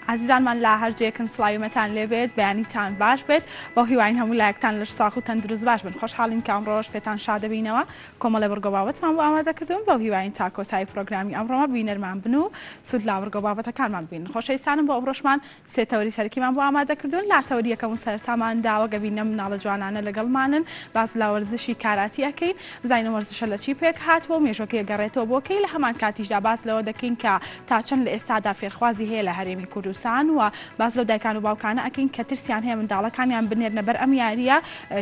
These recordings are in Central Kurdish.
عزیزانمان لە هەرجێکن سڵاویمەتان لێبێت بەیانیتان باش بێت بۆ هیواین هەموو لایەکتان لەش ساغ و تەندروست باش بن خۆشحاڵین کە ئەمڕۆژ پێتان شادەبینەوە کۆمەڵە بەرگۆ بابەتمان بۆ ئامادە کردوون بۆ هیواین تا کۆتایی پرۆگرامی ئەمڕۆمە بینەرمان بن و سود لا بەرگۆ بابەتەکانمان ببین خۆشەویستانم بۆ ئەمڕۆژمان سێ تەوری سەرەکیمان بۆ ئامادە کردوون لا تەوری یەکەم و سەرەتامان داوە گە بینە مناڵە جوانانە لەگەڵمانن باز لا وەرزشی کاراتی ئەەکەین بزانین وەرزشە لە چی پێک هاتووە مێژوەکەی گەڕێتەوە بۆکەی لە هەمان کاتیشدا باز لەوە دەکەین کە تا چەند لە ئێستادا فێرخوازی هەیە لە هەرێمی کوردستان و باز لەو دایکان و باوکانە ئەکەین کە ترسیان هەیە منداڵەکانیان بنێرنە بەر ئەم یاریە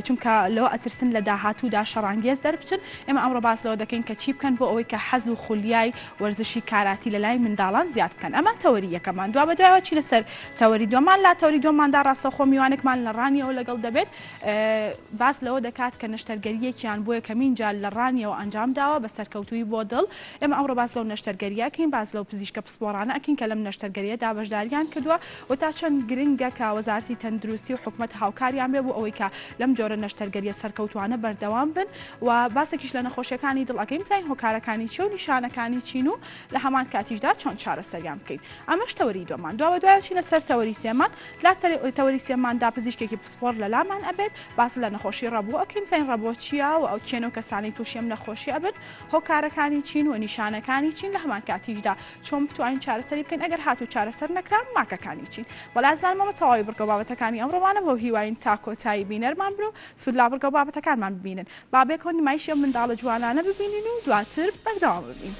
چونکە لەوە ئەترسن لە داهاتوودا شەڕانگێز دەربچن ئێمە ئەمڕۆ باز لەوە دەکەین کە چی بکەن بۆ ئەوەی کە حەز و خولیای وەرزشی کاراتی لە لای منداڵان زیاد بکەن ئەمە تەوەری یەکەمان دوا بە دوایەوە چینە سەر تەوەری دووەمان لا تەوەری دووەماندا ڕاستەوخۆ میوانێکمان لە ڕانیەوە لەگەڵ دەبێت باز لەوە دەکات کە نەشتەرگەریەکیان بۆیە کە مینجال لە ڕانیەوە ئەنجام داوە بە سەرکەوتووی بۆ دڵ ئێمە ئەمڕۆ باز لەو نەشتەرگەریەکەین باز لەو پزیشکە پسپۆڕانە ئەکەین کە لەم نەشتەرگەریەدا بەشداریان کردووە و تا چەند گرنگە کە وەزارەتی تەندروستی و حکوومەت هاوکاریان بێ بۆ ئەوەی کە لەم جۆرە نەشتەرگەریە سەرکەوتوانە بەردەوام بن و باسێکیش لە نەخۆشیەکانی دڵ ئەەکەین بزانین هۆکارەکانی چی و نیشانەکانی چین و لە هەمان کاتیشدا چۆن چارەسەریان بکەین ئەمەش تەوەری دووەمان دوا بە دوایە چینە سەر تەوەری سێمان لا تەوەری سێماندا پزیشکێکی پسپۆر لە لامان ئەبێت باس لە نەخۆشی ڕەبوو ئەەکەین بزانین ڕەبوو چییە و ئەو کێنە و کەسانی تووشی ئەم نەخۆشی ئەبن هۆکارەکانی چین و نیشانەکانی چین لە هەمان کاتیشدا چۆن بتوانین چارەسەری بکەین ئەگەر هاتوو چارەسەر نەکران ماکەکانی چین وەڵا زانمەوە تەواوی بڕگە بابەتەکانی ئەمڕۆوانە بۆ هیواین تا کۆتایی بینەرمان بن و سود لا بڕگە بابەتەکانمان ببینن بابێک نمایشی ئەم منداڵە جوانانە ببینین و دواتر بەردەوام ببین.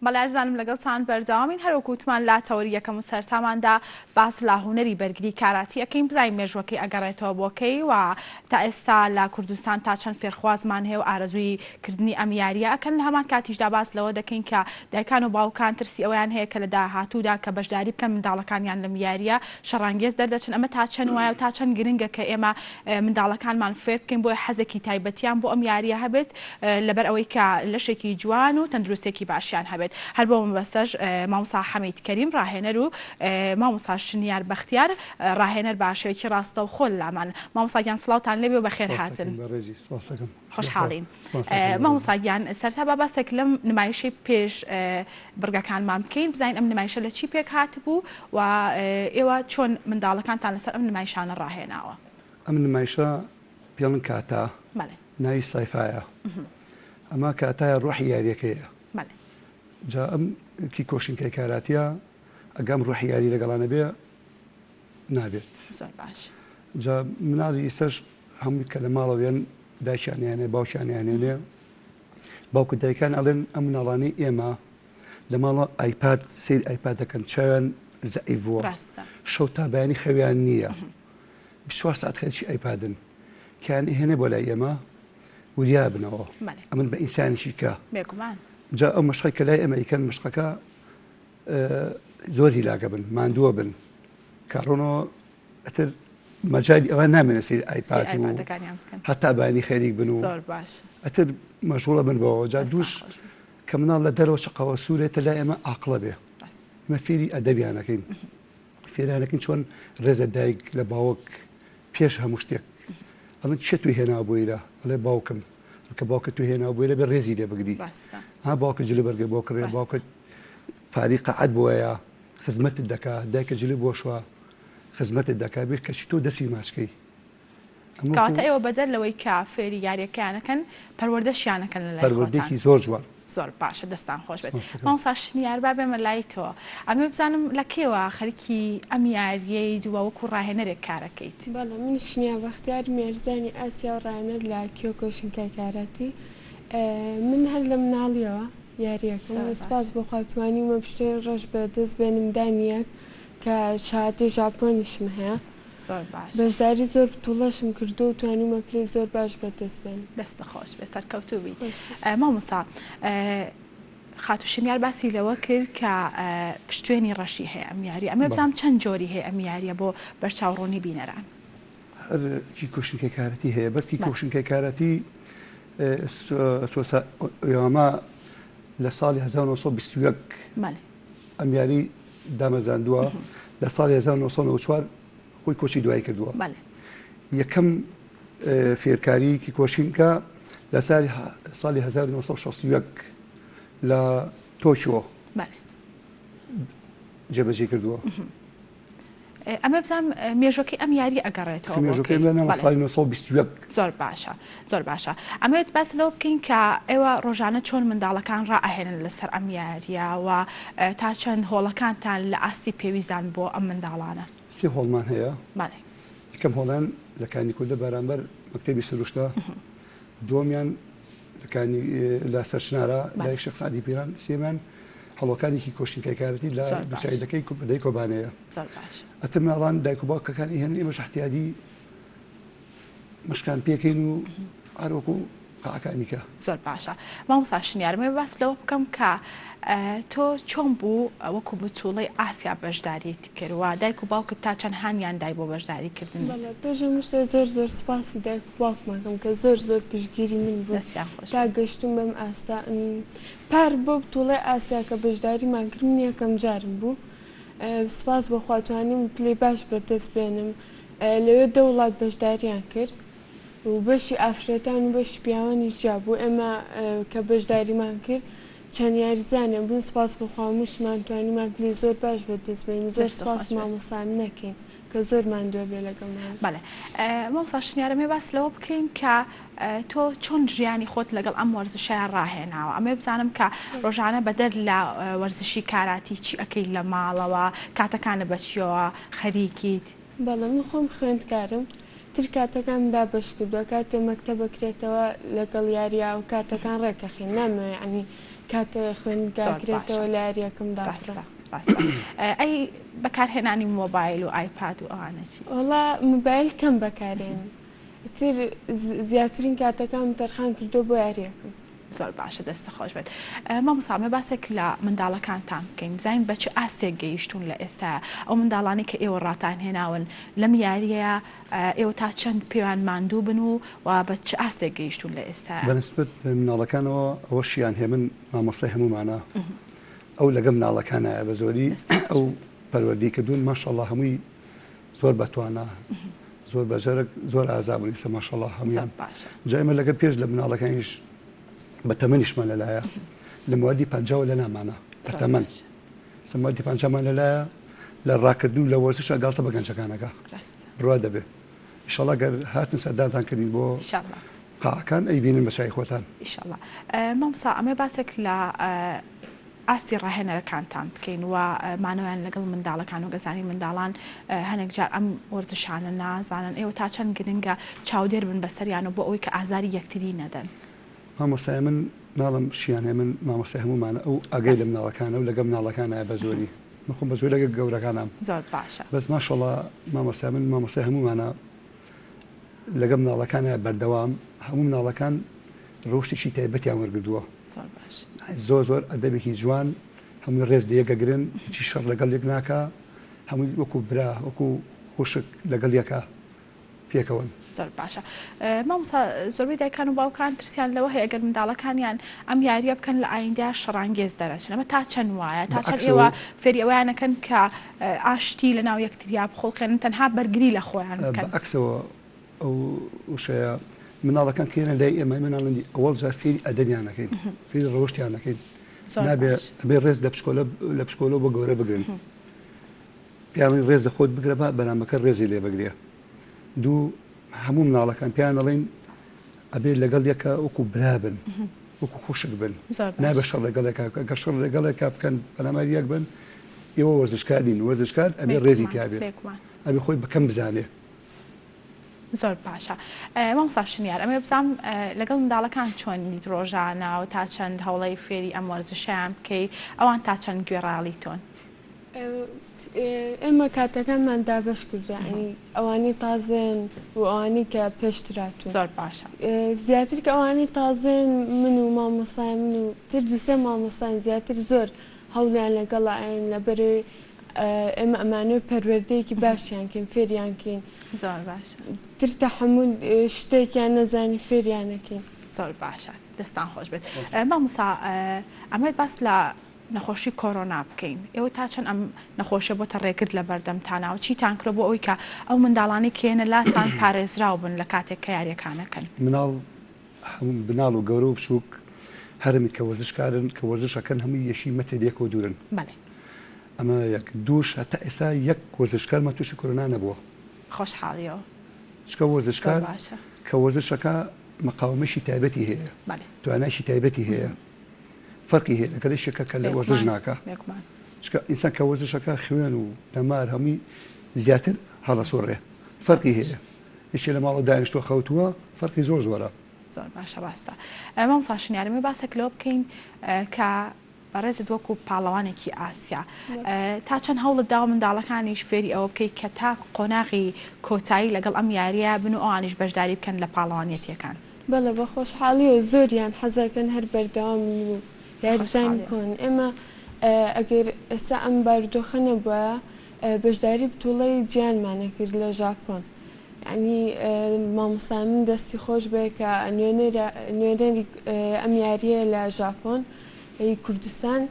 بەڵێزانم لەگەڵتان بەردەوامین هەروکوتمان لا تەوەری یەکەم و سەرتاماندا باس لە هوەری بەرگری کاراتی ئەەکەین بزای مێژوەکەی ئەگەڕێتەوە بۆکەی و تا ئێستا لە کوردستان تا چەند فێرخوازمان هەیە و ئارەزووی کردنی ئەم یاریە ئەکەن لە هەمان کاتیشدا باس لەوە دەکەین کە دایکان و باوکان ترسی ئەویان هەیە کە لە داهاتوودا کە بەشداری بکەن منداڵەکانیان لەم یاریە شەڕانگێز دەردەچن ئەمە تا چەند وایە و تا چەند گرنگە کە ئێمە منداڵەکانمان فێر بکەین بۆ حەزێکی تایبەتیان بۆ ئەم یاریە هەبێت لەبەر ئەوەی کە لەشێکی جوان و تەندروستێکی باشیان هەبێت هەر بۆ مەبەستەش مامۆستا حەمید کەریم ڕاهێنەر و مامۆستا شنیار بەختیار ڕاهێنەر باشەوەیکی ڕاستە و خۆل لامان مامۆستاگیان سڵاوتان لێبێ و بەخێر هاتن خۆشحاڵین مامۆستاگیان سەرتا بابەستێک لەم نمایشەی پێش بڕگەکانمان بکەین بزانین ئەم نمایشە لە چی پێک هاتبوو و ئێوە چۆن منداڵەکانتان لەسەر ئەم نمایشانە ڕاهێناوە. ئەم نمایشە پێڵن کاتا ناوی سایفایە ئەمە کاتایە ڕۆحی یاریەکەیە جا ئەم کی کۆشنکەی کاراتیە ئەگەم ڕۆحی یاری لەگەڵانە بێ نابێت جا مناڵی ئێستش هەمووی کە لە ماڵەوێن دایکیانیانێ باوکیانیانێنێ باوکو دایکان ئەڵێن ئەم مناڵانی ئێمە لە ماڵە ئایپاد سیر ئایپاد دەکەن چاویان زەعیف بووە شەو تا بەیانی خەویان نییە 24 ساعت خەرکی ئایپادن کیان هێنێ بۆ لای ئێمە وریا بنەوە ئەمن بە ئینسانیشی کە جا ئەو مەشقی کە لای ئەمریکان مشقەکە زۆری لاگە بن ماندووە بن کارڕۆنەوە ئەتر مەجای ئەوە نامێنە سیر ئایپاد و هەتا بانی خەریک بن و ئەتر مەشغوڵە بن بەوە جا دووش کە مناڵ لە دەرەوە شقەوە سوورێتە لای ئێمە عاقڵە بێ ئمە فێری ئەدەبیانەکەین فێرانەکەین چۆن ڕێزە دایک لە باوک پێش هەموو شتێک ئەڵێن چێ توی هێناوە بۆیرە ئەڵێ باوکم کە باوکە تو هێناوە بۆیرە بێ ڕێزی لێ بگری ها باوکە جلو بەرگە بۆ کڕێ باوکە پاری قەعەت بۆیە خزمەتت دەکا دایکە جلو بۆ شووە خزمەتت دەکا بێت کەچی تۆ دەسی ماچکەی کاتە ئێوە بەدەر لەوەی کە فێری یاریەکەیانەکەن پەروەردەشیانەکەن لە لای پەروەردەیەکی زۆر جوان زۆر باشە دەستان خۆش بێت مامۆستا شنیار با بێمە لای تۆ ئەمێ بزانم لە کێوە خەریکی ئەم یاریەی دووە وەکو ڕاهێنەرێک کارەکەیت بەڵێ من شنیار بەختیار مێرزانی ئاسیا و ڕاهێنەر لە کیۆکۆشنکای کاراتی من هەر لە مناڵیەوە یاریەکەم سپاس بۆ خواتوانی ومە پشتێن ڕەش بە دەست بێنم دانیەک کە شاتێ ژاپۆنیشم هەیە بەشداری زۆر توڵەشم کردو و توانیمە پلەی زۆر باش بەدەست بێن دەستە خۆش بێ سەرکەوتوبی مامۆستا خاتو شنیار باسی لەوە کرد کە پشتێنی ڕەشی هەیە ئەم یاری ئەمە بزانم چەند جۆری هەیە ئەم یاریە بۆ بەرچاوڕۆنی بینەران هەرکی کۆشنکەی کارەتی هەیە بەسکی کۆشنکەی کارەتی ئەمە لە ساڵی 1920 ئەم یاری دامەزاندووە لە ساڵی 1994 خۆی کۆچی دوای کردووە یەکەم فێرکاری کۆشینکە لە ساڵی 1960 لە تۆکیۆ جێبەجێ کردووە ئەمە بزانم مێژوەکەی ئەم یاری ئەگەڕێتەوە ساڵی 1920 زۆر باشە زۆر باشە ئەمەوێت باس لەوە بکەین کە ئێوە ڕۆژانە چۆن منداڵەکان ڕائەهێنن لەسەر ئەم یاریە و تا چەند هۆڵەکانتان لە ئاستی پێویستدان بۆ ئەم منداڵانە سێ هۆڵمان هەیە یەکەم هۆڵان لەکانی کوردە بەرامبەر مەکتەبی سروشتە دووەمیان لە سەرچنارە لای شێخ سعدی پیران سێمان هەڵۆکانێکی کۆشنکەی کارەتی لە دووسایدەکەی کوردەی کۆبانەیە ئەتر مناڵان دایک و باوکەکانی هێن ئێمەش احتیاجی مشکان پێکەین و هەروەکو قاعەکانیکە زۆر باشە مامۆستا شنیارمە باس لەوە بکەم کە تۆ چۆن بوو وەکو بچوڵەی ئاسیا بەشداریت کردووە دایک و باوکت تا چەند هاانیان دای بۆ بەشداریکردن پێشم شتە زۆر زۆر سپاسی دایک و باوکمەکەم کە زۆر زۆر پشتگیری من بوو تا گەشتم بەم ئاستا پار بۆ بتوڵی ئاسیا کە بەشداریمان کرد من یەکەم جارم بوو سپاس بۆ خواتوانیم پلەی باش بەدەست بێنم لەوێ دە وڵات بەشداریان کرد و بەشی ئافرەتان و بەشی پیاوانی جیا بوو ئێمە کە بەشداریمان کرد چەند یاریزانێ بوون سپاس بخوامشمان توانیمان پلەی زۆر باش بەدەست بێنین زۆر سپاس مامۆسان نەکەین کە زۆرمان دوێ بێ لەگەڵمان بەڵێ مامۆستا شنیارەمێ باس لەوە بکەین کە تۆ چۆن ژیانی خۆت لەگەڵ ئەم وەرزشیان ڕاهێناوە ئەمێ بزانم کە ڕۆژانە بەدەر لە وەرزشی کاراتی چی ئەەکەی لە ماڵەوە کاتەکانە بەچیەوە خەریکیت بەڵێ من خۆم خوێندکارم تر کاتەکاندا بەش کردووە کاتێ مەکتە بکرێتەوە لەگەڵ یاریە و کاتەکان ڕێکەخین نامەوێ عنی کاتە خوێنگاکرێتەوە لە یاریەکەم دافرا. ئەی بەکارهێنانی مۆبایل و ئایپاد و ئەوانەچی؟ وەڵا مۆبایل کەم بەکارێن. تر زیاترین کاتەکەم تەرخان کردو بۆ یاریەکەم. زۆر باشە، دەستە خۆش بێت. مامۆستا باسێک لە منداڵەکانتان بکەین، زین بە چ ئاستێک گەیشتون لە ئێستا ئەو منداڵانی کە ئێوە ڕاتان هێناون لەم یاریە ئێوە تا چەند پێوان ماندوو بن و بە چ ئاستێک گەیشتون لە ئێستا؟ بەنسبەت مناڵەکانەوە ئەوە شیان هێ من مامۆستای هەمومانە ئەو لەگە مناڵەکانایە بە زۆری ئەو پەروەردی کردوون ماشەڵڵا هەمووی زۆر بەتوانە زۆر بەجارێک زۆر ئازابوونی سە ماشەڵڵا هەمویان. جا ئێمە لەگە پێش لە مناڵەکانیش بە تەمەنیشمان لەلایە لە موادی پەنجاوە لە نامانە بەتەمەن سمادی پەنجامان لەلایە لە ڕاکردن لە وەرزش ئەگاڵتە بە گەنجەکانەکە بڕوا دەبێت ئینشەڵڵا گەر هاتن سەردانتان کردین بۆ قاعەکان ئەیبینن بە چای خۆتان ئینشەڵڵا. مامۆستا ئەمێ باسێک لە ئاستی ڕاهێنەرەکانتان بکەین و مانەوەیان لەگەڵ منداڵەکان و گەزانی منداڵان هەنێک جار ئەم وەرزشانە نازانن ئێوە تا چەند گرنگە چاودێر بن بەسەریان و بۆ ئەوەی کە ئازاری یەکتری نەدەن. مامۆستای من ناڵم شیان هەیە من مامۆستای هەمومانە ئەو ئاگای لە مناڵەکانە و لەگە مناڵەکانە بە زۆری مخۆم بە زۆر لەگە گەورەکانم زۆر باشە. بەس ماشەڵڵا مامۆستای من مامۆستای هەمومانە لەگە مناڵەکانە بەردەوام هەموو مناڵەکان ڕۆشتێکی تایبەتیان وەرگردووە زۆر زۆر ئەدەبێکی جوان هەمووی ڕێز لەیەکەگرن هیچی شەڕ لەگەڵ یەک ناکە هەمووی وەکو برا وەکو خوشک لەگەڵ یەکە پێکەوەن. زۆر باشە. مامۆستا زۆربەی دایکان و باوکان ترسیان لەوە هەیە ئەگەر منداڵەکانیان ئەم یاریە بکەن لە ئایندەیە شەڕانگێز دەرەچن ئەمە تا چەند وایە تا چەند ئێوە فێری ئەویانەکەن کە ئاشتی لە ناو یەکتریا بخۆڵکێنن تەنها بەرگری لە خۆیان بکەن. بەعکسەوە ئەو وشەیە مناڵەکان کێنە لای ئێمە مناڵندی ئەوەڵ جار فێری ئەدەبیانەکەین فێری ڕۆشتیانەکەین نابێ ئەبێ ڕێز لە پشکۆلە بۆ گەورە بگرن پیاڵی ڕێز خۆت بگرە بە بەنامەکە ڕێزی لێ بگرێ. دوو هەموو مناڵەکان پیان دەڵێن ئەبێ لەگەڵ یەکە وەکو برابن وەکو خوشک بن نابێ شەڕ لەگەڵێکە گە شەڕ لەگەڵێکا بکەن بەنامای یەک بن ئێوە وەرزشکارین وەرزشکار ئەبێ ڕێزی تیابێت ئەبێ خۆی بکەم بزانێ. زۆر باشە. مامۆستا شنیار ئەمێ بزانم لەگەڵ منداڵەکان چۆنی ڕۆژانە و تا چەند هەوڵەی فێری ئەم وەرزشیان بکەی ئەوان تا چەند گوێڕاڵی تۆن؟ ئێمە کاتەکانمان دابەش کردوانی ئەوانی تازێن و ئەوانی کە پێشتراتون زۆر باشە. زیاتر کە ئەوانی تازێن من و مامۆستای من و تر دووسێ مامۆستان زیاتر زۆر هەوڵیان لەگەڵ ئاین لە بەرەوەی ئێمە ئەمانەوە پەروەردەیەکی باشیان کەین فێریانکەین زۆر باشە. تر تەحمل شتێکیان نەزانی فێریانەکەین. زۆر باشە، دەستان خۆش بێت. مامۆستا ئەمەوێت باس لە نەخۆشی کۆرۆنا بکەین ئێوە تا چەند ئەم نەخۆشیە بۆتە ڕێگرت لە بەردەمتانەوە چیتان کرد بۆ ئەوی کە ئەو منداڵانی کێنە لاتان پارێزراو بن لە کاتێک کە یاریەکانەکەن؟ بناڵ و گەورە و بچووک هەرمی کە وەرزشکارن کە وەرزشەکەن هەمووی یەشی مەتێک و دوورن. ئەمە یەک دووش هەتا ئێستا یەک وەرزشکارمە تووشی کۆرۆنا نەبووە. خۆشحاڵیەوە چکە وەرزشکار کە وەرزشەکە مەقاومەشی تایبەتی هەیە توانایشی تایبەتی هەیە فەرقی هەیە لەگەڵ شەکە کە لە وەرزش ناکە چکە ئینسان کە وەرزشەکە خوێن و دەمار هەمووی زیاتر هەڵەسوڕێ فەرقی هەیە هیچ لە ماڵە دانیشتووە خەوتووە فەرقی زۆر زۆرە. زۆر باشە ڕاستە. مامۆستا شنیارەمە باسێک لەوە بکەین کە بەڕێزت وەکو پاڵەوانێکی ئاسیا تا چەند هەوڵت داوە منداڵەکانیش فێری ئەوە بکەی کە تا قۆناغی کۆتایی لەگەڵ ئەم یاریە بن و ئەوانیش بەشداری بکەن لە پاڵەوانێتیەکان؟ بەڵێ بە خۆشحاڵی و زۆریان حەزەکەن هەر بەردەوام و یاریزانی کۆن. ئێمە ئەگەر ئێستا ئەم بارودۆخە نەبووە بەشداری بتوڵەی گیانمانە کرد لە ژاپۆن یعنی مامۆستا من دەستی خۆش بێ کە نوێنەری ئەم یاریە لە ژاپۆن کوردستان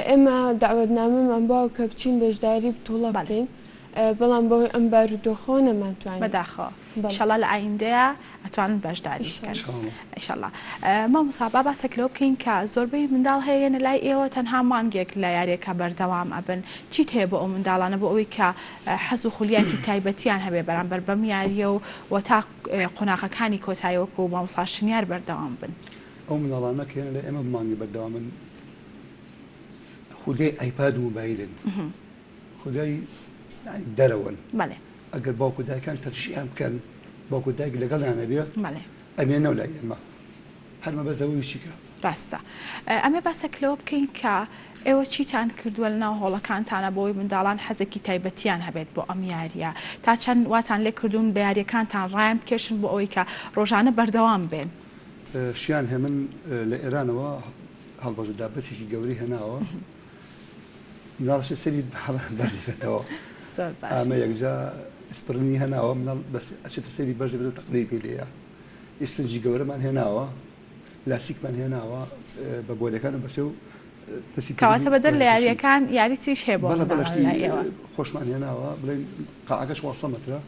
ئێمە داوەتنامەمان باوە کە بچین بەشداری بتوڵە بکەین بەڵام بۆی ئەم بارودۆخۆ نەمانتوانین بەداخەوە ئینشەڵڵا لە ئایندەیە ئەتوانن بەشداری بکەن ئینشەڵڵا. مامۆستا باسێک لەوە بکەین کە زۆربەی منداڵ هەیە لای ئێوە تەنها مانگێک لە یاریەکە بەردەوام ئەبن چیت هەیە بۆ ئەو منداڵانە بۆ ئەوەی کە حەز و خولیاکی تایبەتیان هەبێ بەرامبەر بەم یاریە و تا قۆناغەکانی کۆتایی وەکو مامۆستا شنیار بەردەوام بن؟ ئەو مناڵانە کێنە لە ئێمە مانگی بەردەوامن خودەی ئایپاد و موبایلن خودای دەرەوەن ئەگەر باوکو دایکان تەرشیان بکەن باوکو دایک لەگەڵیانە بێت ئەمێنەوە لای ئێمە هەرمە بەزەوەی چیکە ڕاستە ئەمێ باسەکلەوە بکەین کە ئێوە چیتان کردووە لەناو هۆڵەکانتانە بۆی منداڵان حەزێکی تایبەتیان هەبێت بۆ ئەم یاریە تا چەند واتان لێ کردوون بە یاریەکانتان ڕایان بکێشن بۆ ئەوەی کە ڕۆژانە بەردەوام بێن شیان هێمن لە ئێرانەوە هەڵبەژ دابەتێکی گەوری هێناوە مناڵش سەری بەرزێتەوە ئەمە یەکجا سپڕنی هەناوە مناڵ بەس ئەچێتە سەری بەرز بێت تەقلەی پێ لێیە ئیسفنجی گەورەمان هێناوە لاسیکمان هێناوە بە بۆلەکانە بەسێ و کەواتە بەدەر لە یاریەکان یاری چیش هەیە بۆ خۆشمان هێناوە بڵێن قاعەکەش 600 مەترە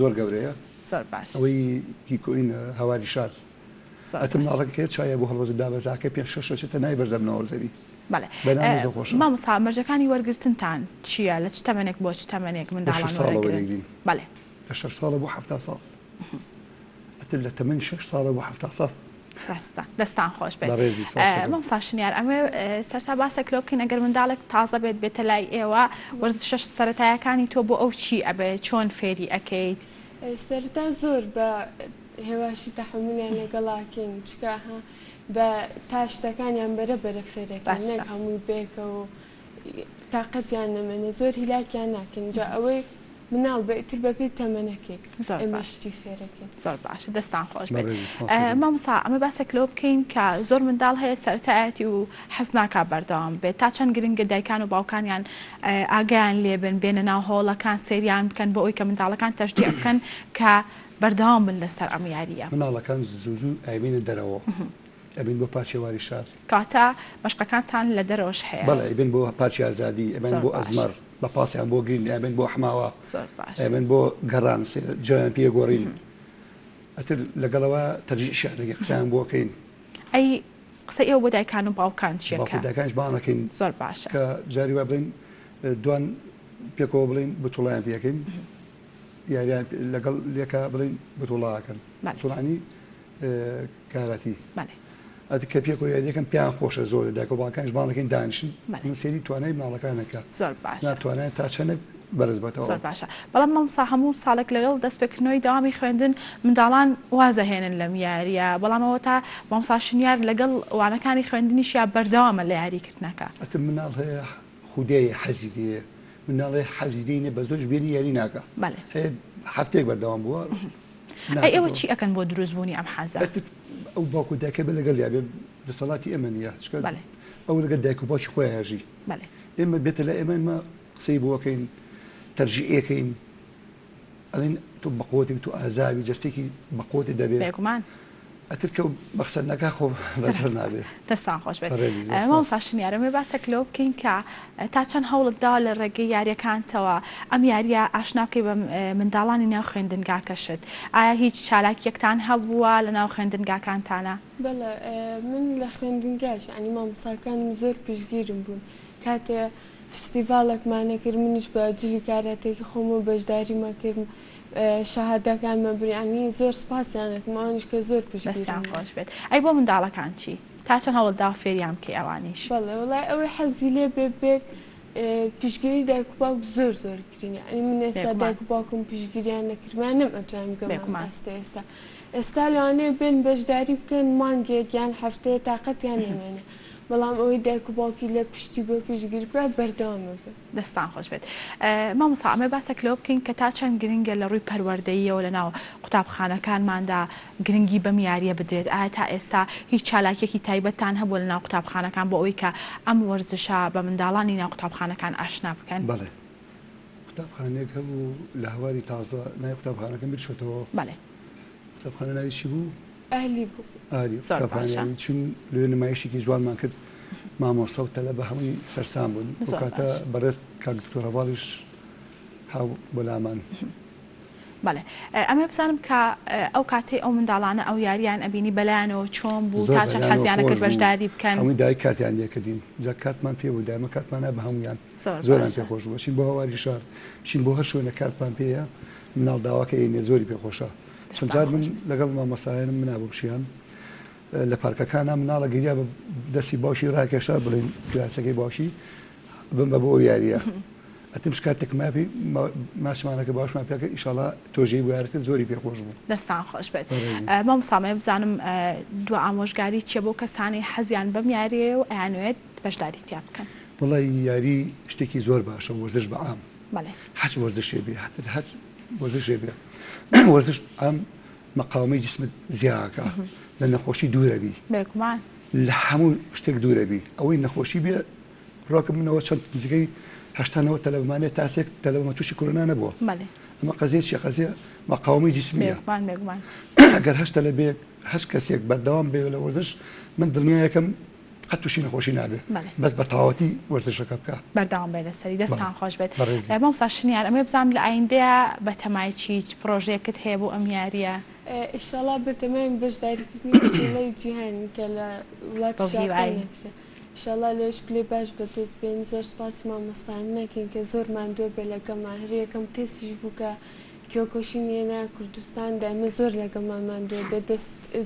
زۆر گەورەیە زۆر باش ئەوەی کیکۆین هەواری شار ئەتم ناڕەکەێت چایە بۆ هەڵبەز دابەزاکە 5-6 چێتە نای بەرزەبنەوە زەوی مامۆستا مەرجەکانی وەرگرتنتان چییە لە چ تەمەنێک بۆ چ تەمەنێک منداڵان وەرگرن بەڵێ لە 6 ساڵە بۆ 7 ساڵ ئەتر لە تەمەنی 6 ساڵە بۆ 7 ساڵ ڕاستە دەستان خۆش بێت مامۆستا شنیار ئەمێ سەرتا باسێکلەوە بکەین ئەگەر منداڵێک تازە بێت بێتە لای ئێوە وەرزشە سەرەتایەکانی تۆ بۆ ئەو چی ئەبێ چۆن فێری ئەەکەیت سەرتا زۆر بە هێواشی تەحملیان لەگەڵاکەین چکەها بە تا شتەکانیان بەرە فێرەکەن نەک هەمووی بێکە و تااقەتیان نەمێنێ زۆر هیلاکیان ناکەن جا ئەوەی مناڵ بەئتر بەپی تەمەنەکێک ئێمەشتی فێرەکەن زۆر باشە دەستان خۆش بێت مامۆستا ئەمە باسێکلەوە بکەین کە زۆر منداڵ هەیە سەرەتایەتی و حەز ناکا بەردەوام بێت تا چەند گرنگە دایکان و باوکانیان ئاگیان لێبن بێنە ناو هۆڵەکان سریان بکەن بۆ ئەوی کە منداڵەکان تەشجیع بکەن کە بەردەوام بن لەسەر ئەم یاریە مناڵەکان زوو ئەبینە دەرەوە ئەبین بۆ پاچێواری شار کاتە مەشقەکانتان لە دەرەوەش هەیە بەڵێ ئەبین بۆ پاچی ئازادی ئەبین بۆ ئەزمەر بە پاسیان بۆ گرین ئەبین بۆ حماوە ئەبین بۆ گەڕان جیان پێگۆڕین ئەتر لەگەڵەوە تەرجیحشانێکی قسەیان بۆکەین ئەی قسە ئێوە بۆ دایکان و باوکان چیەکە دایکانش بانەکەین زۆر باشە کە جاری وا بڵین دوان پێکەوە بڵین بتوڵیان پێەکەین یاریان لەگەڵ لێکە بڵین بتوڵاکەن توڵانی کاراتی ئەتی کە پێکۆ یاریەکەم پیان خۆشە زۆر دایکۆ باوکانش بانەکەین دانیشن سێری توانای مناڵەکانەکە زۆر باشە ناتوانێت تا چەندێک بەرز بێتەوە زۆر باشە بەڵام مامۆستا هەموو ساڵێک لەگەڵ دەستپێکردنەوەی داوامی خوێندن منداڵان وازە هێنن لەم یاریە بەڵامەوە تا مامۆستا شنیار لەگەڵ وانەکانی خوێندنیشیا بەردەوامە لە یاریکردنەکە ئەتر مناڵ هەیە خودەیە حەزی لێ مناڵێ حەزیدینێ بە زۆرش بێنی یاری ناکە هەیە هەفتێک بەردەوام بووە ئێوە چی ئەکەن بۆ دروستبوونی ئەم حەزە ئەو باوکو دایکە بە لەگەڵ یابێ دەسەڵاتی ئێمە نیە ئەو لەگەڵ دایک و باوکی خۆی هەژی ئێمە بێتە لە ئێمە قسەی بۆکەین تەرجیعەکەین ئەڵین تۆ بەقوتی تو ئازاوی جستێکی بەقوتی دەبێت ئەتر کە بەخسەر نەکە خۆ بەزەر نابێت دەستان خۆش بێت مامۆستا شنیارەمێ باسێکلەوە بکەین کە تا چەند هەوڵت داوە لە ڕێگەی یاریەکانتەوە ئەم یاریە ئاشنا بکەی بە منداڵانی ناو خوێندنگاکەشت ئایا هیچ چالاکیەکتان هەبووە لە ناو خوێندنگاکانتانە بەڵێ من لە خوێندنگاش ئەنی مامۆستاکانم زۆر پشتگیرم بوون کاتێ فستیڤالێکمانە کرد منیش بە جلی کارەتێکی خۆمە بەشداریمە کردم شەهادەکانمە بریانی زۆر سپاسیانێکم ئەوانیش کە زۆر پشتگیریان خۆش بێت ئەی بۆ منداڵەکان چی تا چەند هەوڵدا فێریان بکەی ئەوانیش بەڵێ وڵای ئەوەی حەزی لێ بێت پشتگیری دایک و باوک زۆر گرنگە ئەنی من ئێستا دایک و باوکم پشتگیریان نەکردمان نەمەتوانم گەمەکەم ئێستا لەوانەیە بێن بەشداری بکەن مانگێک یان هەفتەیە تااقەتیان نامێنێ بەڵام ئەوەی دایک و باوکی لە پشتی بۆ پشتگیری بکات بەردەوامە بێت دەستان خۆش بێت مامۆستا ئەمە باسێکلەوە بکەین کە تا چەند گرنگە لە ڕووی پەروەردەییەوە لە ناو قوتابخانەکانماندا گرنگی بەم یاریە بدرێت ئایا تا ئێستا هیچ چالاکیەکی تایبەتتان هەبووە لە ناو قوتابخانەکان بۆ ئەوەی کە ئەم وەرزشە بە منداڵانی ناو قوتابخانەکان ئاشنا بکەن بەڵێ قوتابخانەیەک هەبوو لە هەواری تازە ناوی قوتابخانەکەم بچۆتەوە بەڵێ قوتابخانە ناوی چی بوو؟ ئەهلی بوو قوتابخانەیەکی چون لێ نمایشێکی جوانمان کرد مامۆستا و تەلەبە هەمووی سەرسام بوون بۆ کاتە بەڕێز کاک دکتۆر هەواڵیش هاو بۆ لامان بەڵێ ئەمە بزانم کە ئەو کاتەی ئەو منداڵانە ئەو یاریان ئەبینی بەلایەنەوە چۆن بوو تا چەند حەزیانە کرد بەشداری بکەن هەمووی دایک کاتیان لێکردین جا کاتمان پێ بوو دایمە کاتمانە بە هەمویان زۆران پێخۆش بوو بچین بۆ هەواری شار بچین بۆ هەر شوێنە کارتمان پێیە مناڵ داواکە ئینێ زۆری پێخۆشە چەند جار من لەگەڵ مامۆستایانم منابوو بشیان لە پارکەکانە مناڵە گریا بە دەستی باشی ڕاکێشا بڵێن کراسەکەی باشی بم بە بۆ یاریە ئەتم کاتێک مابی ماشمانەکە باشمان پێکە ئیشاڵا تۆژەی وارەکە زۆری پێخۆش بوو. دەستان خۆش بێت. مامۆستا بزانم دو ئامۆژگاری چیە بۆ کەسانی حەزیان بەم یاریە و ئەیانوێت بەشداری تیا بکەن؟ وڵی یاری شتێکی زۆر باشە وەرزش بە عام. هەچ وەرزشێ بێ هەر وەرزشێ بێ وەرزش ئەم مەقاومەی جسمت زیاکە لە نەخۆشی دوورەبی لە هەموو شتێک دوورەبی ئەوەی نەخۆشی بێ ڕۆکە منەوە چەند نزیکەی 89 تەلەڤمانێت تاسێک تەلەڤمە تووشی کۆرۆنا نەبووە ئەمە قەزیە قەزیە مەقاومەی جسمیە ئەگەر هەشتە لە بێ هەش کەسێک بەردەوام بێ لە وەرزش من دڵنیایەکەم قەت تووشی نەخۆشی نابێت بەس بە تەواوەتی وەرزشەکە بکە بەردەوام بێ لەسەری دەستان خۆش بێت. مامۆستا شنیار ئەمێ بزانم لە ئایندەیە بە تەمایکی هیچ پرۆژەیەکت هەیە بۆ ئەم یاریە؟ ئیشەڵا بەتەمای بەشداریکردنی جیهانی کە لە وڵاتی ئیشەڵا لێش پلێ باش بەدەست بێن. زۆر سپاسی مامۆستایان نەکەین کە زۆر ماندووە بێ لەگەڵمان هەر یەکەم کەسیش بوو کە کێکۆشی نێنە کوردستاندا ئەمە زۆر لەگەڵمان ماندووە بێ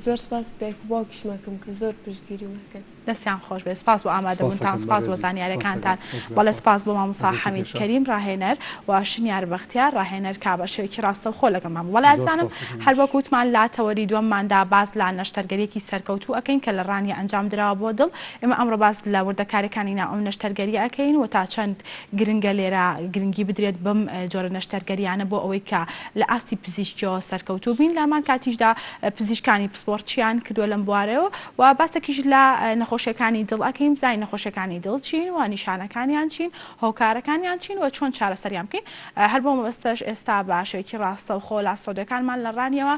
زۆر سپاس دایک باوکیشمەکەم کە زۆر پشتگیری مەکەن. دەستیان خۆش بێت. سپاس بۆ ئامادەبوونتان، سپاس بۆ زانیاریەکانتان، بەڵێ سپاس بۆ مامۆستا حەمید کەریم ڕاهێنەر و شنیار بەختیار ڕاهێنەر کا بە شێوەیەکی ڕاستەوخۆ لەگەڵمان بوو. وەڵای ئازانم هەر وەک وتمان لا تەوەری دووەمماندا باز لە نەشتەرگەریەکی سەرکەوتوو ئەەکەین کە لە ڕانی ئەنجام درراوە بۆ دڵ. ئێمە ئەمڕۆ باز لە وردەکاریەکانی ناو ئەم نەشتەرگەری ئەەکەین و تا چەند گرنگە لێرە گرنگی بدرێت بم جۆرە نەشتەرگەریانە بۆ ئەوەی کە لە ئاستی پزیشکیەوە سەرکەوتوو بین. لامان کاتیشدا پزیشکانی پسپۆرتچیان کردووە لەم بوارەوە و باسێکیش لە نەخۆشیەکانی دڵ ئەەکەین، زای نەخۆشیەکانی دڵ چین و نیشانەکانیان چین، هۆکارەکانیان چین و چۆن چارەسەریان بکەین. هەر بۆ مەبەستەش ئێستا بە شێوەیەکی ڕاستەوخۆ لە ئاستۆدیەکانمان لە ڕانیەوە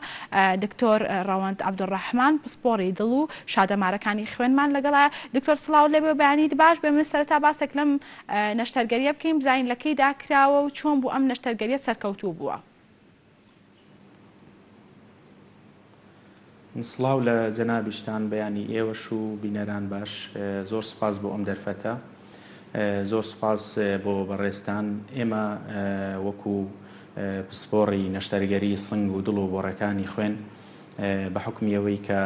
دکتۆر ڕەوەند عەبدوڕەحمان پسپۆڕی دڵ و شادەمارەکانی خوێنمان لەگەڵایە. دکتۆر سڵاو لێبێ و بەیانیت باش بێ من سەرەتا باسێک لەم نەشتەرگەریە بکەین بزانین لە کەیدا کراوە و چۆن بوو ئەم نەشتەرگەریە سەرکەوتوو بووە. سڵاو لە جەنابیشتان بەیانی ئێوەش و بینەران باش. زۆر سپاس بۆ ئەم دەرفەتە، زۆر سپاس بۆ بەڕێستان. ئێمە وەکو پسپۆڕی نەشتەرگەری سنگ و دڵ و بۆڕەکانی خوێن بە حکمی ئەوەی کە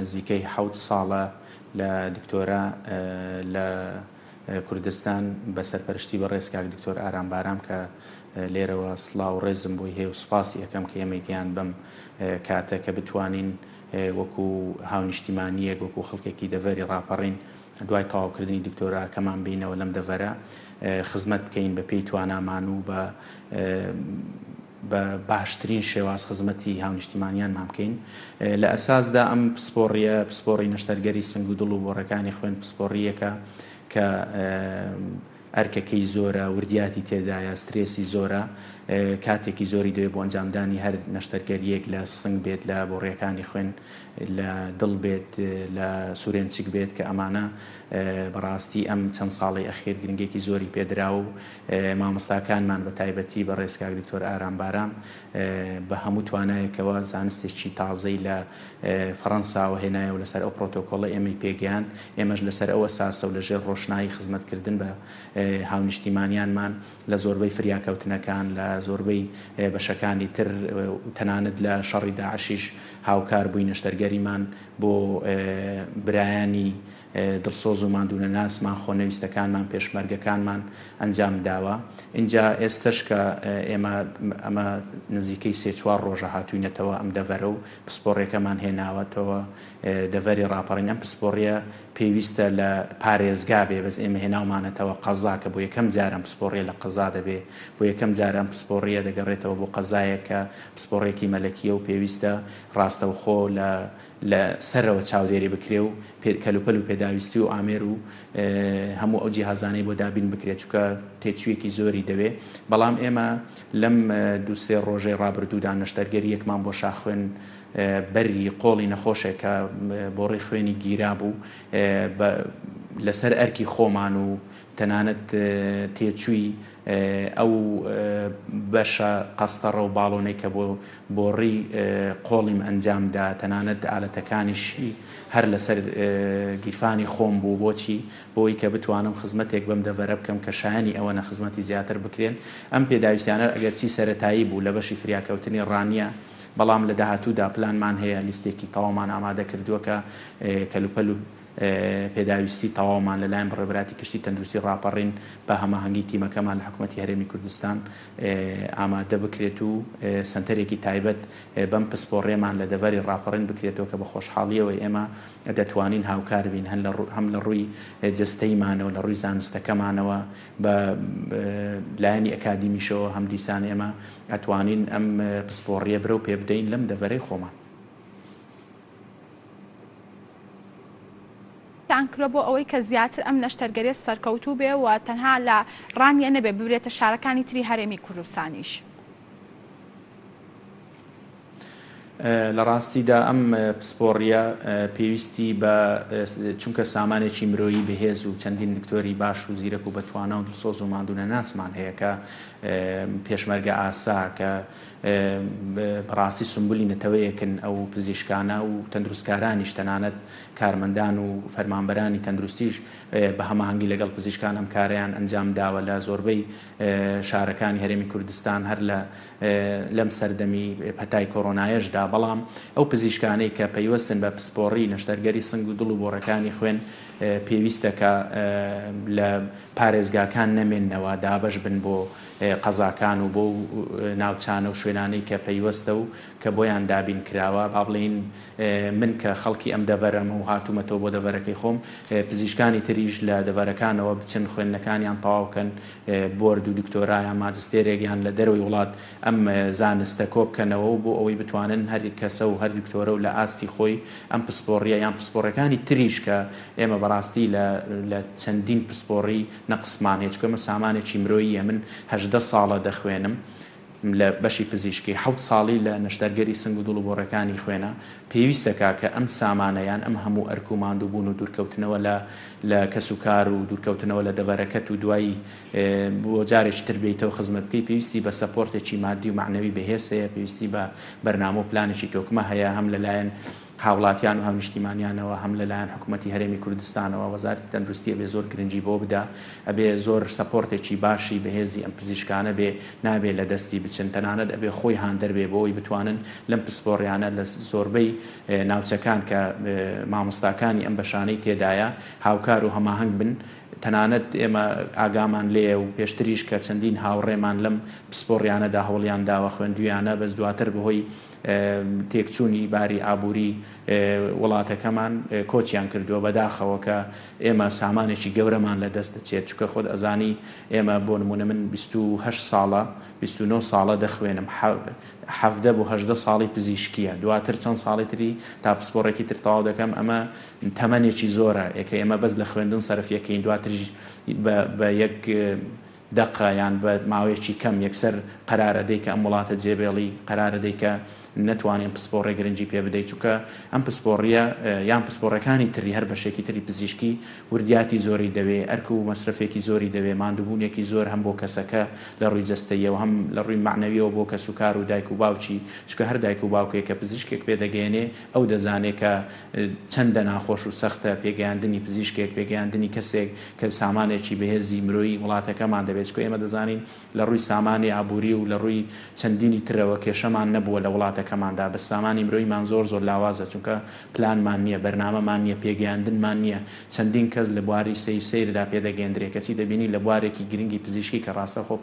نزیکەی 7 ساڵە لە دکتۆرا لە کوردستان بە سەرپەرشتی بەڕێز کاک دکتۆر ئارام بارام کە لێرەوە سڵاو ڕێزم بۆی هەیە و سوپاسی یەکەم کە ئێمەیان بەم کاتە کە بتوانین وەکو هاونیشتیمانیەک وەکو خەڵکێکی دەڤەری ڕاپەڕین دوای تەواوکردنی دکتۆرا کەمان بینەوە لەم دەڤەرە خزمەت بکەین بە پێی توانامان و بە باشترین شێواز خزمەتی هاونیشتیمانیانمان بکەین. لە ئەساسدا ئەم پسپۆڕی نەشتەرگەری سنگ و دڵ و بۆڕەکانی خوێن پسپۆڕیەکە کە ئەرکەکەی زۆرە، وردیاتی تێدایە، سترێسی زۆرە، کاتێکی زۆری دەوێت بۆ ئەنجامدانی هەر نەشتەرگەریەک لە سنگ بێت، لە بۆڕیەکانی خوێن، لە دڵ بێت، لە سوورێنچک بێت کە ئەمانە بەڕاستی ئەم چەند ساڵی ئەخیر گرنگێکی زۆری پێدراوە و مامۆستاکانمان بە تایبەتی بە ڕێزکاک دکتۆر ئارام بارام بە هەموو توانایەکەوە زانستێکی تازەی لە فەڕەنساوە هێنایە و لەسەر ئەو پرۆتۆکۆڵی ئێمەی پێگەیان. ئێمەش لەسەر ئەوە ساسە و لەژێر ڕۆشنایی خزمەتکردن بە هاونیشتیمانیانمان لە زۆربەی فریاکەوتنەکان، لە زۆربەی بەشەکانی تر، تەنانەت لە شەڕی داعشیش هاوکار بووی نەشتەرگەریمان بۆ برایانی دڵسۆز و ماندوونە ناسمان، خۆنەویستەکانمان، پێشمەرگەکانمان ئەنجام داوە. اینجا ئێستش کە ئێمە ئەمە نزیکەی 3-4 ڕۆژە هاتوینەتەوە ئەم دەڤەرە و پسپۆڕێکەمان هێناوەتەوە دەڤەری ڕاپەڕین. ئەم پسپۆڕیە پێویستە لە پارێزگا بێ، بەس ئێمە هێناومانەتەوە قەزا کە بۆ یەکەم جارم پسپۆڕیە لە قەزا دەبێ، بۆ یەکەم جارم پسپۆڕیە دەگەڕێتەوە بۆ قەزایە کە پسپۆڕێکی مەلەکیە و پێویستە ڕاستەوخۆ لە سەرەوە چاودێری بکرێ و کەلوپەل و پێداویستی و ئامێر و هەموو ئەو جیهازانەی بۆ دابین بکرێت، چونکە تێچوویەکی زۆری دەوێ. بەڵام ئێمە لەم 2-3 ڕۆژەی ڕابردوودا نەشتەرگەریەکمان بۆ شاخوێن بەری قۆڵی نەخۆشێکە بۆڕی خوێنی گیرا بوو لەسەر ئەرکی خۆمان و تەنانەت تێچووی ئەو بەشە قەستەڕە و باڵۆنەی کە بۆ ڕی قۆڵیم ئەنجامدا، تەنانەت ئالەتەکانیشی هەر لەسەر گیرفانی خۆم بوو. بۆچی؟ بۆی کە بتوانم خزمەتێک بەم دەڤەرە بکەم کە شایانی ئەوەنە خزمەتی زیاتر بکرێن. ئەم پێداویستیانە ئەگەرچی سەرەتایی بوو لە بەشی فریاکەوتنی ڕانیە، بەڵام لە داهاتوودا پلانمان هەیە، لیستێکی تەواومان ئامادە کردووە کە کەلوپەل و پێداویستی تەواومان لەلایەن بڕێبەراتی کشتی تەندروستی ڕاپەڕین بە هەماهەنگی تیمەکەمان لە حکوومەتی هەرێمی کوردستان ئامادە بکرێت و سنتەرێکی تایبەت بەم پسپۆڕێمان لە دەڤەری ڕاپەڕین بکرێتەوە کە بە خۆشحاڵیەوەی ئێمە دەتوانین هاوکار بین هەم لە ڕووی جستەیمانەوە لە ڕووی زانستەکەمانەوە بە لایەنی ئەکادیمیشەوە هەم دیسان ئێمە ئەتوانین ئەم پسپۆڕیە برە و پێ بدەین لەم دەڤەرەی خۆمان. تانکرۆ بۆ ئەوەی کە زیاتر ئەم نەشتەرگەریە سەرکەوتوو بێ و تەنها لە ڕانیە نەبێ ببرێتە شارەکانی تری هەرێمی کوردستانیش. لە ڕاستیدا ئەم پسپۆڕیە پێویستی بە چونکە سامانێکی مرۆیی بەهێز و چەندین دکتۆری باش و زیرەک و بەتوانە و دڵسۆز و مادونە ناسمان هەیە کە پێشمەرگە ئاسا کە بەڕاستی سمبولی نەتەوەیەکن ئەو پزیشکانە و تەندروستکارانیش تەنانەت کارمەندان و فەرمانبەرانی تەندروستیش بە هەماهەنگی لەگەڵ پزیشکان ئەم کارەیان ئەنجام داوە لە زۆربەی شارەکانی هەرێمی کوردستان هەر لەم سەردەمی پەتای کۆڕۆنایەشدا بەڵام ئەو پزیشکانەی کە پەیوەستن بە پسپۆڕی نەشتەرگەری سنگ و دڵ و بۆڕەکانی خوێن پێویستە کە لە پارێزگاکان نەمێننەوە دابەش بن بۆ قەزاکان و بۆ ناوچانە و شوێنانەی کە پەیوەستە و کە بۆیان دابین کراوە با بڵین من کە خەڵکی ئەم دەڤەرەم و هاتوومەتەوە بۆ دەڤەرەکەی خۆم پزیشکانی تریش لە دەڤەرەکانەوە بچن خوێندنەکانیان تەواوکەن بۆرد و دکتۆرایان ماجستێرێکیان لە دەرەوەی وڵات ئەم زانستە کۆ بکەنەوە بۆ ئەوەی بتوانن هەر کەسە و هەر دکتۆرە و لە ئاستی خۆی ئەم پسپۆڕیە یان پسپۆڕەکانی تریش کە ئێمە بەڕاستی لە چەندین پسپۆڕی نەقسمان هێچ کەمە سامانێکی مرۆییە من 18 ساڵە دەخوێنم لە بەشی پزیشکی 7 ساڵی لە نەشتەرگەری سنگ و دڵ و بۆڕەکانی خوێنە پێویستەکە کە ئەم سامانەیان ئەم هەموو ئەرک و ماندوو بوون و دوورکەوتنەوە لە کەس و کار و دوورکەوتنەوە لە دەڤەرەکەت و دوایی بۆ جارێکی تر بێتەوە خزمەت بکەی پێویستی بە سەپۆرتێکی مادی و معنەوی بەهێز هەیە پێویستی بە بەرنامە و پلانێکی تۆکمە هەیە هەم لەلایەن هاوڵاتیان و هەمنیشتیمانیانەوە هەم لەلایەن حکوومەتی هەرێمی کوردستانەوە وەزارەتی تەندروستی ئەبێ زۆر گرنگی بۆ بدا ئەبێ زۆر سەپۆرتێکی باشی بەهێزی ئەم پزیشکانە بێ نابێ لە دەستی بچن تەنانەت ئەبێ خۆی هاندەر بێ بۆی بتوانن لەم پسپۆڕیانە لە زۆربەی ناوچەکان کە مامۆستاکانی ئەم بەشانەی تێدایە هاوکار و هەماهەنگ بن تەنانەت ئێمە ئاگامان لێ و پێشتریش کە چەندین هاوڕێمان لەم پسپۆڕیانەدا هەوڵیان داوە خوێندویانە بەس دواتر بەهۆی تێکچوونی باری ئابووری وڵاتەکەمان کۆچیان کردووە بەداخەوە کە ئێمە سامانێکی گەورەمان لە دەست دەچێت چونکە خۆت ئەزانی ئێمە بۆ نمونە من 28 ساڵە 29 ساڵە دەخوێنم 17 بۆ 18 ساڵی پزیشکیە دواتر چەند ساڵی تری تا پسپۆڕێکی تر تەواو دەکەم ئەمە تەمەنێکی زۆرە یەکە ئێمە بەس لە خوێندن سەرفیەکەین دواتریش بە یەک دقیقەیان بە ماوەیەکی کەم یەکسەر قەرارە دەی کە ئەم وڵاتە جێبێڵی قەرارە دەی کە نەتوانین پسپۆڕی گرنگی پێ بدەیت چونکە ئەم پسپۆڕیە یان پسپۆڕەکانی تری هەر بەشێکی تری پزیشکی وردیاتی زۆری دەوێ ئەرک و مەسرفێکی زۆری دەوێ ماندووبوونێکی زۆر هەم بۆ کەسەکە لە ڕووی جەستەیەوە هەم لە ڕووی معنەویەوە بۆ کەس و کار و دایک و باوکی چونکە هەر دایک و باوکێک کە پزیشکێک پێدەگەێنێ ئەو دەزانێت کە چەندە ناخۆش و سەختە پێگەیاندنی پزیشکێک پێگەیاندنی کەسێک کە سامانێکی بەهێزی مرۆیی وڵاتەکەمان دەبێت چکە ئێمە دەزانین لە ڕووی سامانی ئابووری و لە ڕووی چەندینی ترەوە کێشەمان نەبووە لە وڵاتەکەماندا بە سامانی مرۆیمان زۆر لاوازە چونکە پلانمان نییە بەرنامەمان نییە پێگەیاندنمان نییە چەندین کەس لە بواری سیردا پێدەگەێنرێت کەچی دەبینی لە بوارێکی گرنگی پزیشکی کە ڕاستە خۆ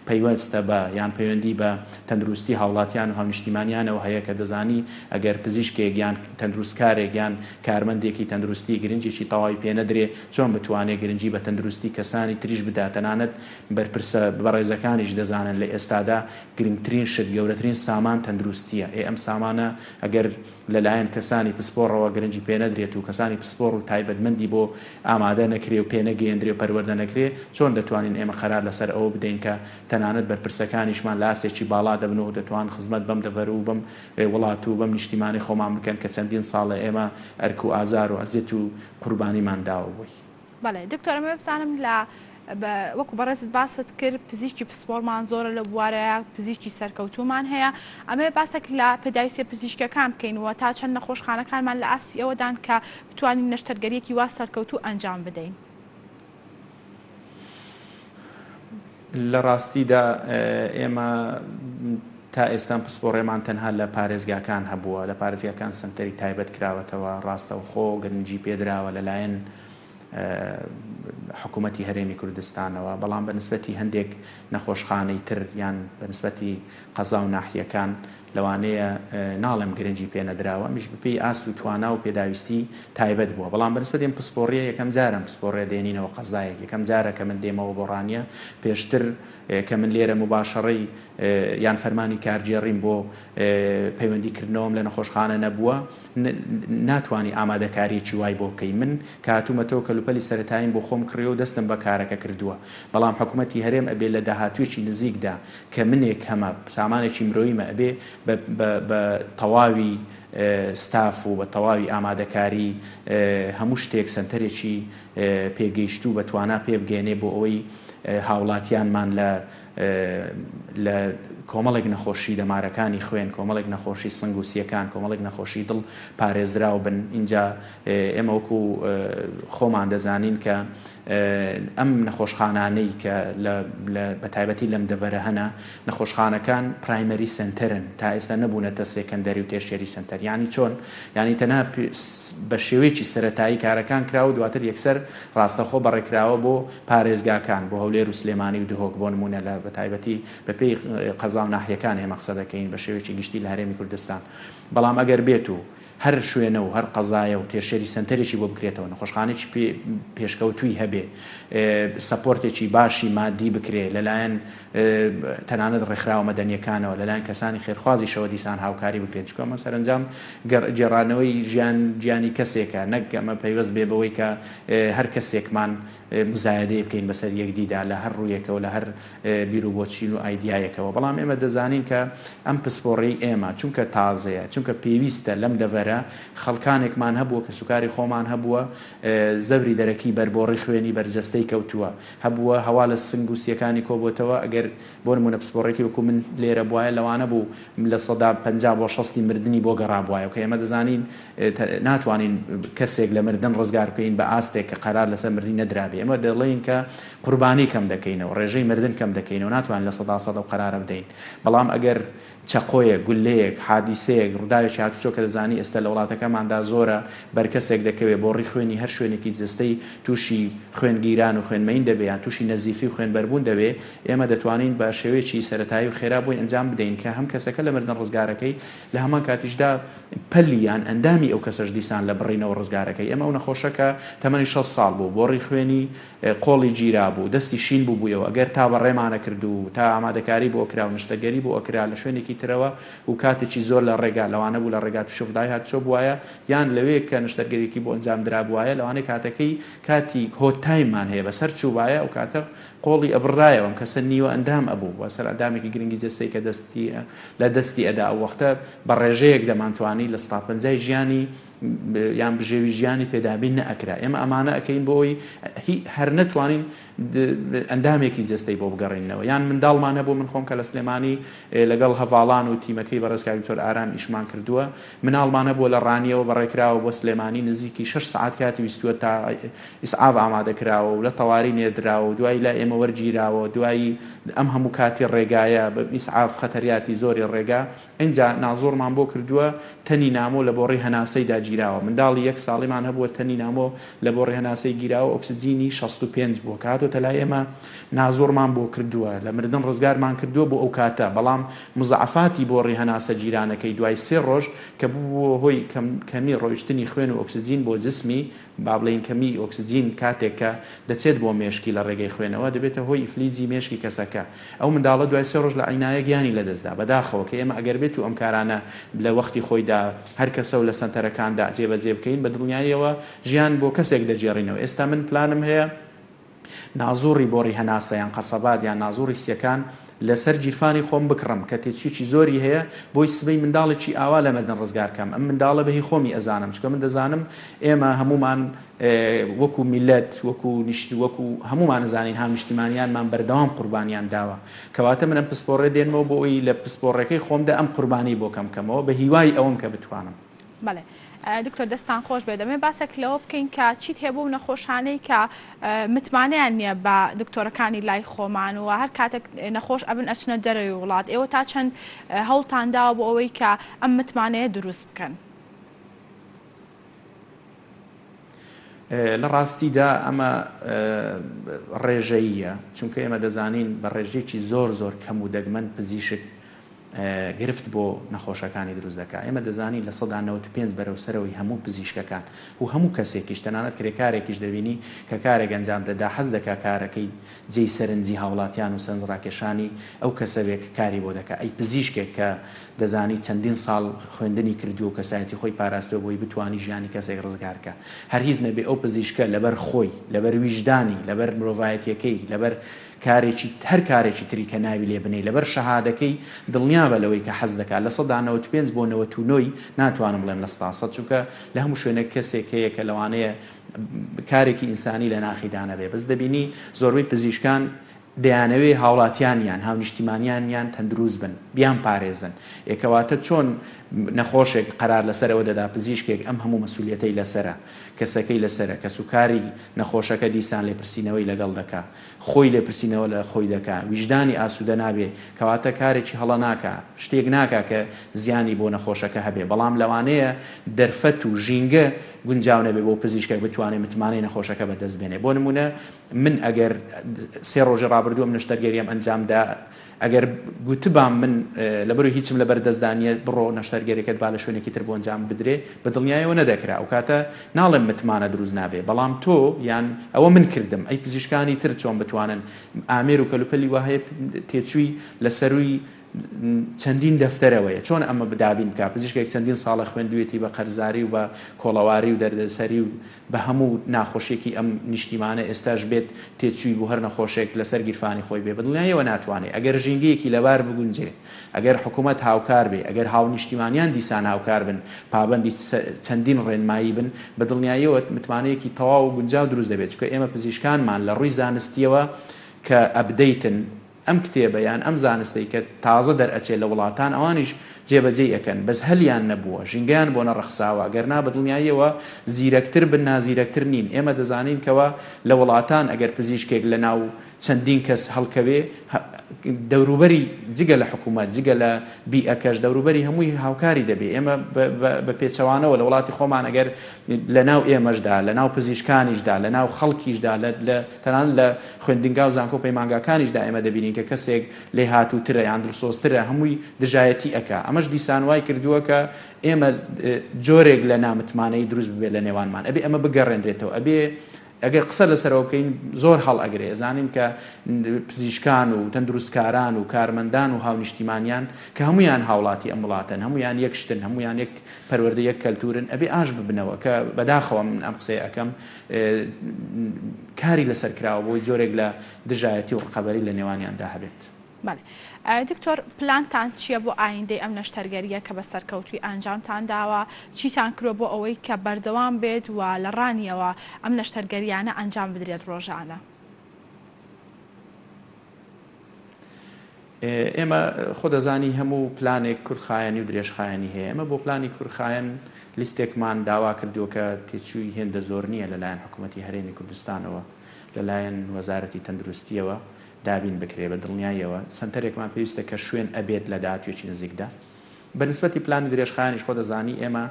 پەیوەستە بە یان پەیوەندی بە تەندروستی هاوڵاتیان و هەمنیشتیمانیانەوە هەیە کە دەزانی ئەگەر پزیشکێک یان تەندروستکارێک یان کارمەندێکی تەندروستی گرنجێکی تەواوی پێ نەدرێ چۆن بتوانێت گرنگی بە تەندروستی کەسانی تریش بدات تەنانەت بەرپرسە بەڕێزەکانیش دەزانن لە ئێستادا گرنگترین شت گەورەترین سامان تەندروستیە ئەم سامانە ئەگەر لەلایەن کەسانی پسپۆڕەوە گرنگی پێ نەدرێت و کەسانی پسپۆڕ و تایبەتمەندی بۆ ئامادە نەکرێ و پێ نەگەێنرێ و پەروەردە نەکرێ چۆن دەتوانین ئێمە قەرار لەسەر ئەوە بدەین کە تەنانەت بەرپرسەکانیشمان لە ئاستێکی باڵا دەبن و دەتوان خزمەت بەم دەڤەر و بەم وڵات و بەم نیشتیمانی خۆمان بکەن کە چەندین ساڵە ئێمە ئەرک و ئازار و ئەزیەت و قوربانیمان داوە بووی. بەڵێ دکتۆرە مە بزانم لە وەکو بەڕێزت باست کرد پزیشکی پسپۆڕمان زۆرە لە بوارەیە پزیشکی سەرکەوتومان هەیە ئەمێ باسێک لە پێداویستە پزیشکەکان بکەینەوە تا چەند نەخۆشخانەکانمان لە ئاستی ئەوەدان کە بتوانین نەشتەرگەریەکی وا سەرکەوتوو ئەنجام بدەین. لە ڕاستیدا ئێمە تا ئێستا پسپۆڕێمان تەنها لە پارێزگاکان هەبووە لە پارێزگاکان سنتەری تایبەت کراوەتەوە ڕاستەوخۆ گرنگی پێدراوە لەلایەن حکوومەتی هەرێمی کوردستانەوە بەڵام بەنسبەتی هەندێک نەخۆشخانەی تر یان بەنسبەتی قەزا و ناحیەکان لەوانەیە ناڵم گرنگی پێ نەدراوە میش بپێی ئاست و توانا و پێداویستی تایبەت بووە بەڵام بەنسبەتیم پسپۆڕیە یەکەم جارم پسپۆڕێ دێنینەوە قەزایەک یەکەم جارە کە من دێمەوە بۆ ڕانیە پێشتر کە من لێرە مباشەڕەی یان فەرمانی کارگێڕیم بۆ پەیوەندیکردنەوەم لە نەخۆشخانە نەبووە ناتوانی ئامادەکاریەکی وای بۆ بکەی من کاتومەتەوە کەلوپەلی سەرەتاییم بۆ خۆم کڕیەوە و دەستم بە کارەکە کردووە بەڵام حکوومەتی هەرێم ئەبێ لە داهاتوێکی نزیکدا کە منێک هەمە سامانێکی مرۆیمە ئەبێ بە تەواوی ستاف و بە تەواوی ئامادەکاری هەموو شتێک سنتەرێکی پێگەیشتوو بەتوانە پێ بگەێنێ بۆ ئەوەی هاوڵاتیانمان لە کۆمەڵێک نەخۆشی دەمارەکانی خوێن کۆمەڵێک نەخۆشی سنگ و سیەکان کۆمەڵێک نەخۆشی دڵ پارێزراو بن اینجا ئێمە وەکو خۆمان دەزانین کە ئەم نەخۆشخانانەی کە بە تایبەتی لەم دەڤەرە هەنا نەخۆشخانەکان پرایمەری سنتەرن تا ئێستا نەبوونەتە سێکەندەری و تێشێری سنتەر ینی چۆن ینی تەنها بە شێوەیەکی سەرەتایی کارەکان کراوە دواتر یەکسەر ڕاستەخۆ بەڕێکراوە بۆ پارێزگاکان بۆ هەولێر و سلێمانی و دهۆک بۆ نمونە لە بە تایبەتی بەپێی قەزا و ناحیەکان هێمە قسە دەکەین بە شێوەیەکی گشتی لە هەرێمی کوردستان بەڵام ئەگەر بێت و هەر شوێنە و هەر قەزایە و تێشێری سنتەرێکی بۆ بکرێتەوە نەخۆشخانێکی پێشکەوتووی هەبێ سەپۆرتێکی باشی مادی بکرێ لەلایەن تەنانەت ڕێکخراوە مەدەنیەکانەوە لەلایەن کەسانی خێرخوازیشەوە دیسان هاوکاری بکرێت چکە ئەمە سەرنجام گێڕانەوەی گیانی کەسێکە نەک ئەمە پەیوەست بێ بەوەی کە هەر کەسێکمان مزایدەی بکەین بەسەر یەکدیدا لە هەر ڕوویەکەوە لە هەر بیر و بۆچین و ئایدیایەکەوە بەڵام ئێمە دەزانین کە ئەم پسپۆڕی ئێمە چونکە تازەیە چونکە پێویستە لەم دەڤەرە خەڵکانێکمان هەبووە کە سوکاری خۆمان هەبووە زەوری دەرەکی بەربۆڕی خوێنی بەرجەستەی کەوتووە هەبووە هەوا لە سنگ و سیەکانی کۆبووتەوە ئەگەر بۆ نمونە پسپۆڕێکی وەکو من لێرە بواە لەوانە بوو لە سەدا 50 بۆ 60 مردنی بۆ گەڕابواە کە ئێمە دەزانین ناتوانین کەسێک لە مردن ڕزگار بکەین بە ئاستێک کە قەرار لەسەر مردنی نەدرابێ ئێمە دەڵێن کە قوربانی کەم دەکەینەوە ڕێژەی مردن کەم دەکەینەوە ناتوان لە سەدا و قەرارە بدەین بەڵام ئەگەر چەقۆیەک گولەیەک حادیسەیەک ڕووداوێکی هاتوچۆ کە دەزانی ئێستا لە وڵاتەکەماندا زۆرە بەرکەسێک دەکەوێت بۆ ڕی خوێنی هەر شوێنێکی جستەی تووشی خوێنگیران و خوێنمەین دەبێیان تووشی نەزیفی و خوێنبەربوون دەبێ ئێمە دەتوانین بە شێوەیەکی سەرەتایی و خێرا بووین ئەنجام بدەین کە هەم کەسەکە لە مردن ڕزگارەکەی لە هەمان کاتیشدا پەلیان ئەندامی ئەو کەسەش دیسان لە بڕینەوە ڕزگارەکەی ئەمە ئەو نەخۆشەکە تەمەنی 6 ساڵ بوو بۆ ڕی خوێنی قۆڵی گیرا بوو دەستی شین بووبوویەوە ئەگەر تا بەڕێمانە کردو تا ئامادەکاری بۆ کرا و نیشتەگەری بۆ ئەکرا لە شوێنێکی ترەوە و کاتێکی زۆر لە ڕێگا لەوانە بوو لە ڕێگات شوفدای هاتچۆ بواە یان لەوەیە کە نیشتەرگەرێکی بۆ ئەنجام درا بواە لەوانەیە کاتەکەی کاتی هۆتایمان هەیە بەسەر چوو وایە و کاتە قۆڵی ئەبڕایەوەم کەسە نیوە ئەندام ئەبوو وەسەر ئەندامێکی گرنگی جستەی کە لە دەستی ئەدا ئەو وەختە بە ڕێژەیەک دەمانتوانی لە ستاپەنجای ژیانی یان بژێوی ژیانی پێدابین نەئەکرا ئێمە ئەمانە ئەەکەین بۆی هەر نەتوانین ئەندامێکی جستەی بۆ بگەڕینەوە یان منداڵمانە بۆ من خۆم کە لە سلێمانی لەگەڵ هەڤاڵان و تیمەکەی بەڕێزکاوی تۆر ئارام ئیشمان کردووە مناڵمانە بۆ لە ڕانیەوە بەڕێکراوە بۆ سلێمانی نزیکی 6 ساعت کاتی ویستووە تا ئیسعاف ئامادەکراوە و لە تەواوی نێردراوە و دوای لا ئێمە وەرگیراوە دوایی ئەم هەموو کاتی ڕێگایە بە ئیسعاف خەتەریاتی زۆری ڕێگا اینجا نازۆرمان بۆ کردووە تەنی نامۆ لە بۆڕی هەناسەی داگیراوە منداڵی 1 ساڵیمان هەبووە تەنی نامۆ لە بۆڕی هەناسەی گیراوە ئۆکسجینی 65 بووە کاتۆ تەلای ئێمە نازۆرمان بۆ کردووە لە مردن ڕزگارمان کردووە بۆ ئەو کاتە بەڵام مزعفاتی بۆڕی هەناسە جیرانەکەی دوای 3 ڕۆژ کە بووە هۆی کەمی ڕۆیشتنی خوێن و ئۆکسجین بۆ جسمی با بڵین کەمی ئۆکسجین کاتێک کە دەچێت بۆ مێشکی لە ڕێگەی خوێنەوە دەبێتە هۆی ئیفلیزی مێشکی کەسەکە ئەو منداڵە دوای 3 ڕۆژ لە عینایە گیانی لەدەستدا بەداخەوە کە ئێمە ئەگەر بێت و ئەم کارانە لە وەختی خۆیدا هەر کەسە و لە سنتەرەکاندا جێبەجێ بکەین بە دڵنیاییەوە ژیان بۆ کەسێک دەجێڕینەوە ئێستا من پلانم هەیە نازوڕی بۆڕی هەناسە یان قەسەبات یان نازوڕی سیەکان لەسەر جیرفانی خۆم بکڕم کە تێچێکی زۆری هەیە بۆی سبەی منداڵێکی ئاوا لە مەدەن ڕزگارکەم ئەم منداڵە بەهی خۆمی ئەزانم چکە من دەزانم ئێمە هەمومان وەکو میلەت وەکو هەمومان نزانین هاونیشتیمانیانمان بەردەوام قوربانیان داوە کەواتە من ئەم پسپۆڕێ دێنمەوە بۆ ئەوی لە پسپۆڕەکەی خۆمدا ئەم قوربانی بۆ کەمکەمەوە بە هیوای ئەوم کە بتوانم بەڵێ دکتۆر دەستان خۆش بێ دەمێ باسێک لەوە بکەین کە چیت هێبوو نەخۆشانەی کە متمانەیان نییە بە دکتۆرەکانی لای خۆمان و هەر کاتێک نەخۆش ئەبن ئەچنە دەرەوەی وڵات ئێوە تا چەند هەوڵتان داوە بۆ ئەوەی کە ئەم متمانەیە دروست بکەن؟ لە ڕاستیدا ئەمە ڕێژەیە چونکە ئێمە دەزانین بە ڕێژەیەکی زۆر زۆر کەم و دەگمەن پزیشک گرفت بۆ نەخۆشەکانی دروست دەکات. ئێمە دەزانین لە 95 بەرەوسەرەوەی هەموو پزیشکەکان و هەموو کەسێکیش تەنانەت کرێکارێکیش دەبینی کە کارێک ئەنجام دەدا حەز دەکا کارەکەی جێی سەرنجی هاوڵاتیان و سەرنجڕاکێشانی ئەو کەسەوێک کاری بۆ دەکات. ئەی پزیشکێک کە دەزانی چەندین ساڵ خوێندنی کردو و کەسایەتی خۆی پاراستەوە بۆی بتوانی ژیانی کەسێک ڕزگارکە. هەر هیچ نەبێ ئەو پزیشکە لەبەر خۆی، لەبەر ویژدانی، لەبەر مرۆڤایەتیەکەی، لەبەر هەر کارێکی تری کە ناوی لێ بنێ، لەبەر شەهادەکەی دڵنیا بە لەوەی کە حەز دەکات. لە 95 بۆ 99 ناتوانم بڵێم لە 100 چونکە لە هەموو شوێنە کەسێک هەیە کە لەوانەیە کارێکی ئینسانی لە ناخیدانە بێ. بەس دەبینی زۆربەی پزیشکان دەیانەوێ هاوڵاتیانیان هاونیشتیمانیانیان تەندروست بن، بیان پارێزن. ێکەواتە چۆن نەخۆشێک قەرار لەسەرەوە دەدا پزیشکێک ئەم هەموو مەسئولیەتەی لەسرە، کەسەکەی لەسرە، کە سوکاری نەخۆشەکە دیسان لێپرسینەوەی لەگەڵ دەکا، خۆی لێپرسینەوە لە خۆی دەکا، ویژدانی ئاسوودە نابێ، کەواتە کارێکی هەڵە ناکا، شتێک ناکا کە زیانی بۆ نەخۆشەکە هەبێ. بەڵام لەوانەیە دەرفەت و ژینگە گونجاو نەبێ بۆ پزیشکێک بتوانێت متمانەی نەخۆشەکە بەدەست بێنێ. بۆ نمونە من ئەگەر 3 ڕۆژی ڕابردووم نەشتەرگەریەم ئەنجامدا، ئەگەر گوتبام من لەبەرەوەی هیچم لە بەردەستدانیە بڕۆ نەشتەرگەریەکەت با لە شوێنێکی تر بۆ ئەنجام بدرێ، بە دڵنیایەوە نەدەکرا. ئەو کاتە ناڵێم متمانە دروست نابێ. بەڵام تۆ یان ئەوە من کردم، ئەی پزیشکانی تر چۆن بتوانن ئامێر و کەلوپەلی وهەیە تێچووی لەسەروی چەندین دەفتەرەوەیە چۆن ئەمە بدابین بکە. پزیشکێک چەندین ساڵە خوێندوێتی بە قەرزاری و بە کۆڵەواری و دەردەسەری و بە هەموو ناخۆشیێکی ئەم نیشتیمانە ئێستاش بێت تێچووی بۆ هەر نەخۆشێک لەسەر گیرفانی خۆی بێ، بەدڵنیایەوە ناتوانێت. ئەگەر ژینگەیەکی لەبار بگونجێ، ئەگەر حکوومەت هاوکار بێ، ئەگەر هاو نیشتیمانیان دیسان هاوکار بن، پابەندی چەندین ڕێنمایی بن، بەدڵنیایەوە متمانەیەکی تەواو و گونجاو دروست دەبێت. چونکە ئێمە پزیشکانمان لە ڕووی زانستیەوە کە ئەبدەیتن ئەم کتێبەیان ئەم زانستەی کە تازە دەرئەچێت لە وڵاتان ئەوانیش جێبەجێ ئەکەن، بەس هەلیان نەبووە، ژینگەیان بۆ نەڕەخساوە. گەرنا بەدڵنیاییەوە زیرەکتر بن نازیرەکتر نین. ئێمە دەزانین کەوە لە وڵاتان ئەگەر پزیشکێک لە ناو چەندین کەس هەڵکەوێ، دەوروبەری جگە لە حکوومەت، جگە لە بیئەکەش دەوروبەری هەمووی هاوکاری دەبێ. ئێمە بە پێچەوانەوە لە وڵاتی خۆمان ئەگەر لە ناو ئێمەشدا، لە ناو پزیشکانیشدا، لە ناو خەڵکیشدا، تەنان لە خوێندنگا و زانکۆ پەیمانگاکانیشدا ئێمە دەبینین کە کەسێک لێ هاتووترە یان دڵسۆزترە هەمووی دژایەتی ئەکا. ئەمەش دیسان وای کردووە کە ئێمە جۆرێک لە نامتمانەی دروست ببێت لە نێوانمان. ئەبێ ئەمە بگەڕێنرێتەوە. ئەبێ ئەگەر قسە لەسەرەوە بکەین زۆر هەڵ ئەگرێ. زانین کە پزیشکان و تەندروستکاران و کارمەندان و هاونیشتیمانیان کە هەمویان هاوڵاتی ئەم وڵاتن، هەمویان یەکشتن، هەمویان یەک پەروەردە یەک کەلتورن، ئەبێ ئاش ببنەوە. کە بەداخەوە من ئەم قسەی ئەەکەم کاری لەسەر کراوە بۆی جۆرێک لە دژایەتی و ڕقەبەری لە نێوانیاندا هەبێت. دکتۆر پلانتان چییە بۆ ئایندەی ئەم نەشتەرگەریە کە بە سەرکەوتوی ئەنجامتان داوە؟ چیتان کرۆ بۆ ئەوەی کە بەردەوام بێت و لە ڕانیەوە ئەم نەشتەرگەریانە ئەنجام بدرێت ڕۆژانە؟ ئێمە خۆ دەزانی هەموو پلانێک کورتخایەنی و درێژخایەنی هەیە. ئەمە بۆ پلانی کورتخایەن لیستێکمان داوا کردووە کە تێچووی هێندە زۆر نییە لەلایەن حکوومەتی هەرێمی کوردستانەوە، لەلایەن وەزارەتی تەندروستیەوە دابین بکرێ. بە دڵنیاییەوە سنتەرێکمان پێویستە کە شوێن ئەبێت لە داهاتوێکی نزیکدا. بەنسبەتی پلانی درێژخایەنیش خۆ دەزانی ئێمە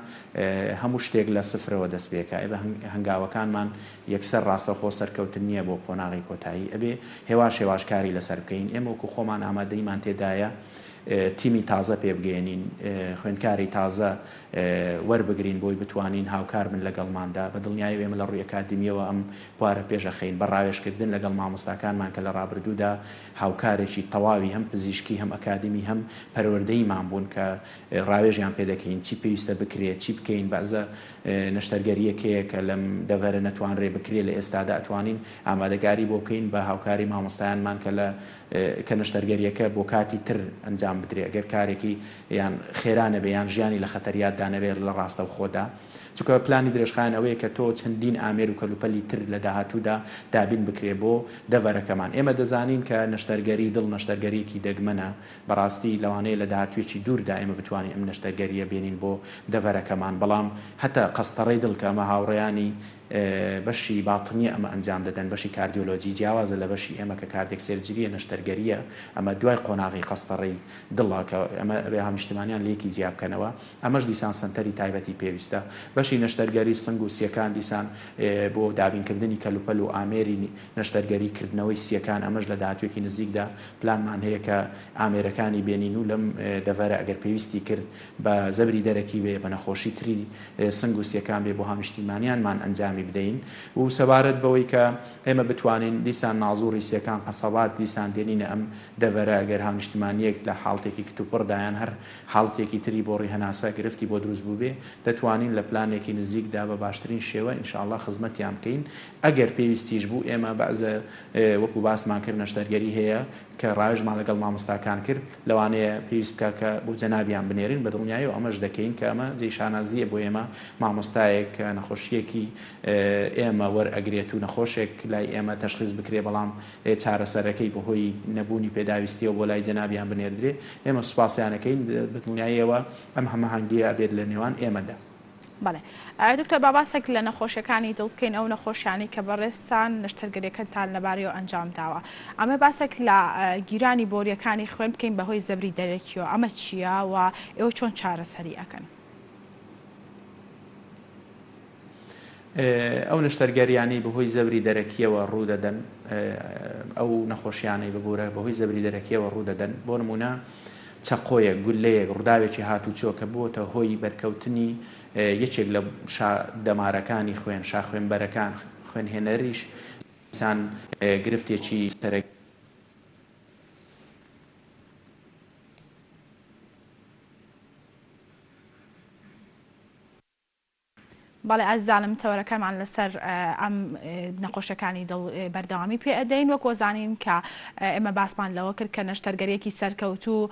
هەموو شتێک لە سفرەوە دەست پێکە. ئێبە هەنگاوەکانمان یەکسەر ڕاستەوخۆ سەرکەوتن نییە بۆ قۆناغی کۆتایی. ئەبێ هێواش کاری لەسەر بکەین. ئێمە وەکو خۆمان ئامادەیمان تێدایە تیمی تازە پێ بگەێنین، خوێندکاری تازە وەربگرین بۆی بتوانین هاوکار من لەگەڵماندا. بە دڵنیایی ئێمە لە ڕووی ئەکادمیەوە ئەم بوارە پێشەخەین بە ڕاوێژکردن لەگەڵ مامۆستاکانمان کە لە ڕابردوودا هاوکارێکی تەواوی هەم پزیشکی هەم ئەکادمی هەم پەروەردەیمان بوون کە ڕاوێژیان پێ دەکەین چی پێویستە بکرێت، چی بکەین. بەزە نەشتەرگەریەکەیە کە لەم دەڤەرە نەتوانرێ بکرێت لە ئێستادا ئەتوانین ئامادەگاری بۆ بکەین بە هاوکاری مامۆستایانمان کە نەشتەرگەریەکە بۆ کاتی تر ئەنجام بدرێت. ئەگەر کارێکی یان خێرانە بێ یان ژیانی لە خەتەریاتدا نەبێت لە ڕاستە و خۆدا، چونکە پلانی درێژخایەن ئەوەیە کە تۆ چەندین ئامێر و کەلوپەلی تر لە داهاتوودا دابین بکرێ بۆ دەڤەرەکەمان. ئێمە دەزانین کە نەشتەرگەری دڵ نەشتەرگەریەکی دەگمەنە، بەڕاستی لەوانەیە لە داهاتوێکی دووردا ئێمە بتوانین ئەم نەشتەرگەریە بێنین بۆ دەڤەرەکەمان. بەڵام هەتا قەستەڕەی دڵ کە ئەمە هاوڕێیانی بەشی باڵتنیە ئەمە ئەنجام دەدەن، بەشی کاردیۆلۆجی جیاوازە لە بەشی ئێمە کە کاردێک سێرجریە نەشتەرگەریە، ئەمە دوای قۆناغی قەستەڕەی دڵە کە ئەمە ڕێها نیشتیمانیان لێکی زیاب بکەنەوە. ئەمەش دیسان سنتەری تایبەتی پێویستە. بەشی نەشتەرگەری سنگ و سیەکان دیسان بۆ دابینکردنی کەلوپەل و ئامێری نەشتەرگەریکردنەوەی سیەکان ئەمەش لە داهاتوێکی نزیکدا پلانمان هەیە کە ئامێرەکانی بێنین و لەم دەڤەرە ئەگەر پێویستی کرد بە زەبری دەرەکی بێ بە نەخۆشی تری سنگ و سیەکان بێ بۆ هاونیشتیمانیانمان ئەنجامی بدەین. و سەبارەت بەوەی کە ئێمە بتوانین دیسان نازوڕی سیەکان قەسەبات دیسان دێنینە ئەم دەڤەرە ئەگەر هاونیشتیمانیەک لە حاڵتێکی کتوپڕدایان هەر حاڵتێکی تری بۆ ڕێهەناسا گرفتی بۆ دروست بوو بێ، دەتوانین لە پلانێکی نزیکدا بە باشترین شێوە ئینشاءالله خزمەتیان بکەین. ئەگەر پێویستیش بوو ئێمە بەعزە وەکو باسمان کرد نەشتەرگەری هەیە کە ڕایژمان لەگەڵ مامۆستاکان کرد، لەوانەیە پێویست بکە کە بۆ جەنابیان بنێرین بە دڵنیایی و ئەمەش دەکەین کە ئەمە جێی شانازیە بۆ ئێمە مامۆستایەک کە نەخۆشیەکی ئێمە وەرئەگرێت و نەخۆشێک لای ئێمە تەشخیص بکرێ بەڵام چارەسەرەکەی بەهۆی نەبوونی پێداویستیەوە بۆ لای جەنابیان بنێردرێ، ئێمە سوپاسیانەکەین بە دڵنیاییەوە ئەم هەماهەنگیە بێت لە نێوان ئێمەدا. بەڵێ دکتۆر باباسێک لە نەخۆشیەکانی دڵکەین ئەو نەخۆشیانی کە بەڕێستان نەشتەرگەریەکەتان لەبارەیەوە ئەنجام داوە. ئەمە باسێک لە گیرانی بۆریەکانی خوێن بکەین بەهۆی زەبری دەرەکیەوە، ئەمە چییە و ئێوە چۆن چارەسەری ئەکەن؟ ئەو نەشتەرگەریانی بەهۆی زەبری دەرەکیەوە ڕوو دەدەن، ئەو نەخۆشیانەی ببوورە بەهۆی زەبری دەرەکیەوە ڕوو دەدەن. بۆ نمونە چەقۆیەک گولەیەک ڕووداوێکی هاتوچۆ کە بووتە هۆی بەرکەوتنی یەکێک لە دەمارەکانی خوێن شاخوێنبەرەکان خوێنهێنەریش سان گرفتێکی سەرەک بەڵێ ئازانم تەوەرەکەمان لەسەر ئەم نەخۆشیەکانی دڵ بەردەوامی پێ ئەدەین. وەکو زانین کە ئێمە باسمان لەوە کرد کە نەشتەرگەریەکی سەرکەوتوو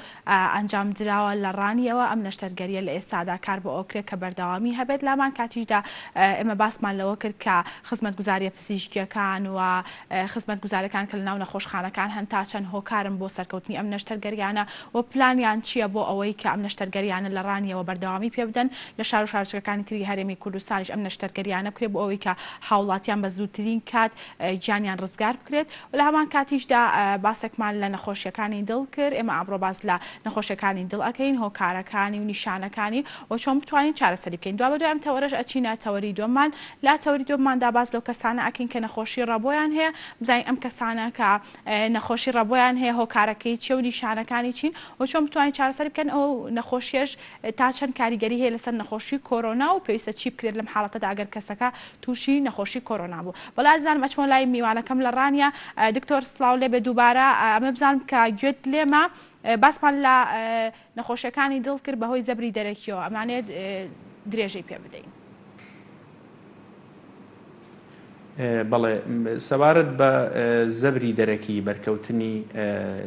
ئەنجام درراوە لە ڕانیەوە، ئەم نەشتەرگەریە لە ئێستادا کار بۆ ئەوکرێت کە بەردەوامی هەبێت. لامان کاتیشدا ئێمە باسمان لەوە کرد کە خزمەتگوزاریە پزیشکیەکان و خزمەتگوزارەکان کە لە ناو نەخۆشخانەکان هەن تا چەند هۆکارن بۆ سەرکەوتنی ئەم نەشتەرگەریانە و پلانیان چییە بۆ ئەوەی کە ئەم نەشتەرگەریانە لە ڕانیەوە بەردەوامی پێ بدەن لە شار و شارچەکانی تری هەرێمی کوردستان ئەم نەشتەرگەریانە بکرێت بۆ ئەوەی کە هاوڵاتیان بە زووترین کات گیانیان ڕزگار بکرێت. و لە هەمان کاتیشدا باسێکمان لە نەخۆشیەکانی دڵ کرد. ئێمە ئەمڕۆ باس لە نەخۆشیەکانی دڵ ئەەکەین، هۆکارەکانی و نیشانەکانی و چۆن بتوانین چارەسەری بکەین. دوا بەدوای ئەم تەوەرەش ئەچینە تەوەری دووەممان. لا تەوەری دووەمماندا باس لەو کەسانە ئەکەین کە نەخۆشی ڕەبۆیان هەیە، بزانین ئەم کەسانە کە نەخۆشی ڕەبۆیان هەیە هۆکارەکەی چیە و نیشانەکانی چین و چۆن بتوانین چارەسەری بکەن. ئەو نەخۆشیەش تا چەند کاریگەری هەیە لەسەر نەخۆشی کۆرۆنا و پێویستە چی بکرێت لەم حاڵەتەدا ئەگەر کەسەکە تووشی نەخۆشی کۆرۆنا بوو. بەڵام ئازانم ئەچمە لای میوانەکەم لە ڕانیە. دکتۆر سڵاو لێ بێ دووبارە ئەمە بزانم کە گوێت لێمە باسمان لە نەخۆشیەکانی دڵ کرد بەهۆی زەبری دەرەکیەوە، ئەمانێت درێژەی پێ بدەین. بەڵێ سەبارەت بە زەبری دەرەکی بەرکەوتنی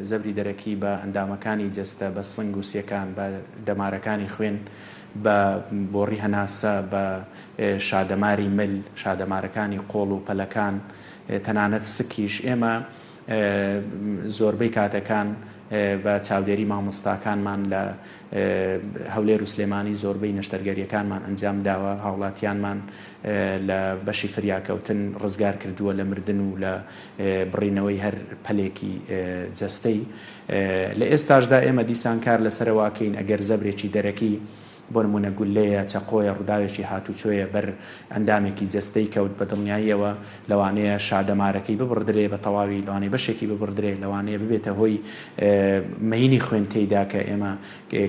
زەبری دەرەکی بە ئەندامەکانی جەستە بە سنگ و سیەکان بە دەمارەکانی خوێن بە بۆڕی هەناسە بە شادەماری مل شادەمارەکانی قۆڵ و پەلەکان تەنانەت سکیش ئێمە زۆربەی کاتەکان بە چاودێری مامۆستاکانمان لە هەولێر و سلێمانی زۆربەی نەشتەرگەریەکانمان ئەنجام داوە، هاوڵاتیانمان لە بەشی فریاکەوتن ڕزگار کردووە لە مردن و لە بڕینەوەی هەر پەلێکی جەستەی. لە ئێستاشدا ئێمە دیسان کار لەسەرەواکەین ئەگەر زەبرێکی دەرەکی بۆ نمونە گولەیە چەقۆیە ڕووداوێکی هاتوچۆیە بەر ئەندامێکی جەستەی کەوت بە دڵنیاییەوە لەوانەیە شادەمارەکەی ببڕدرێ بە تەواوی، لەوانەیە بەشێکی ببڕدرێ، لەوانەیە ببێتە هۆی مەینی خوێن تێیدا کە ئێمە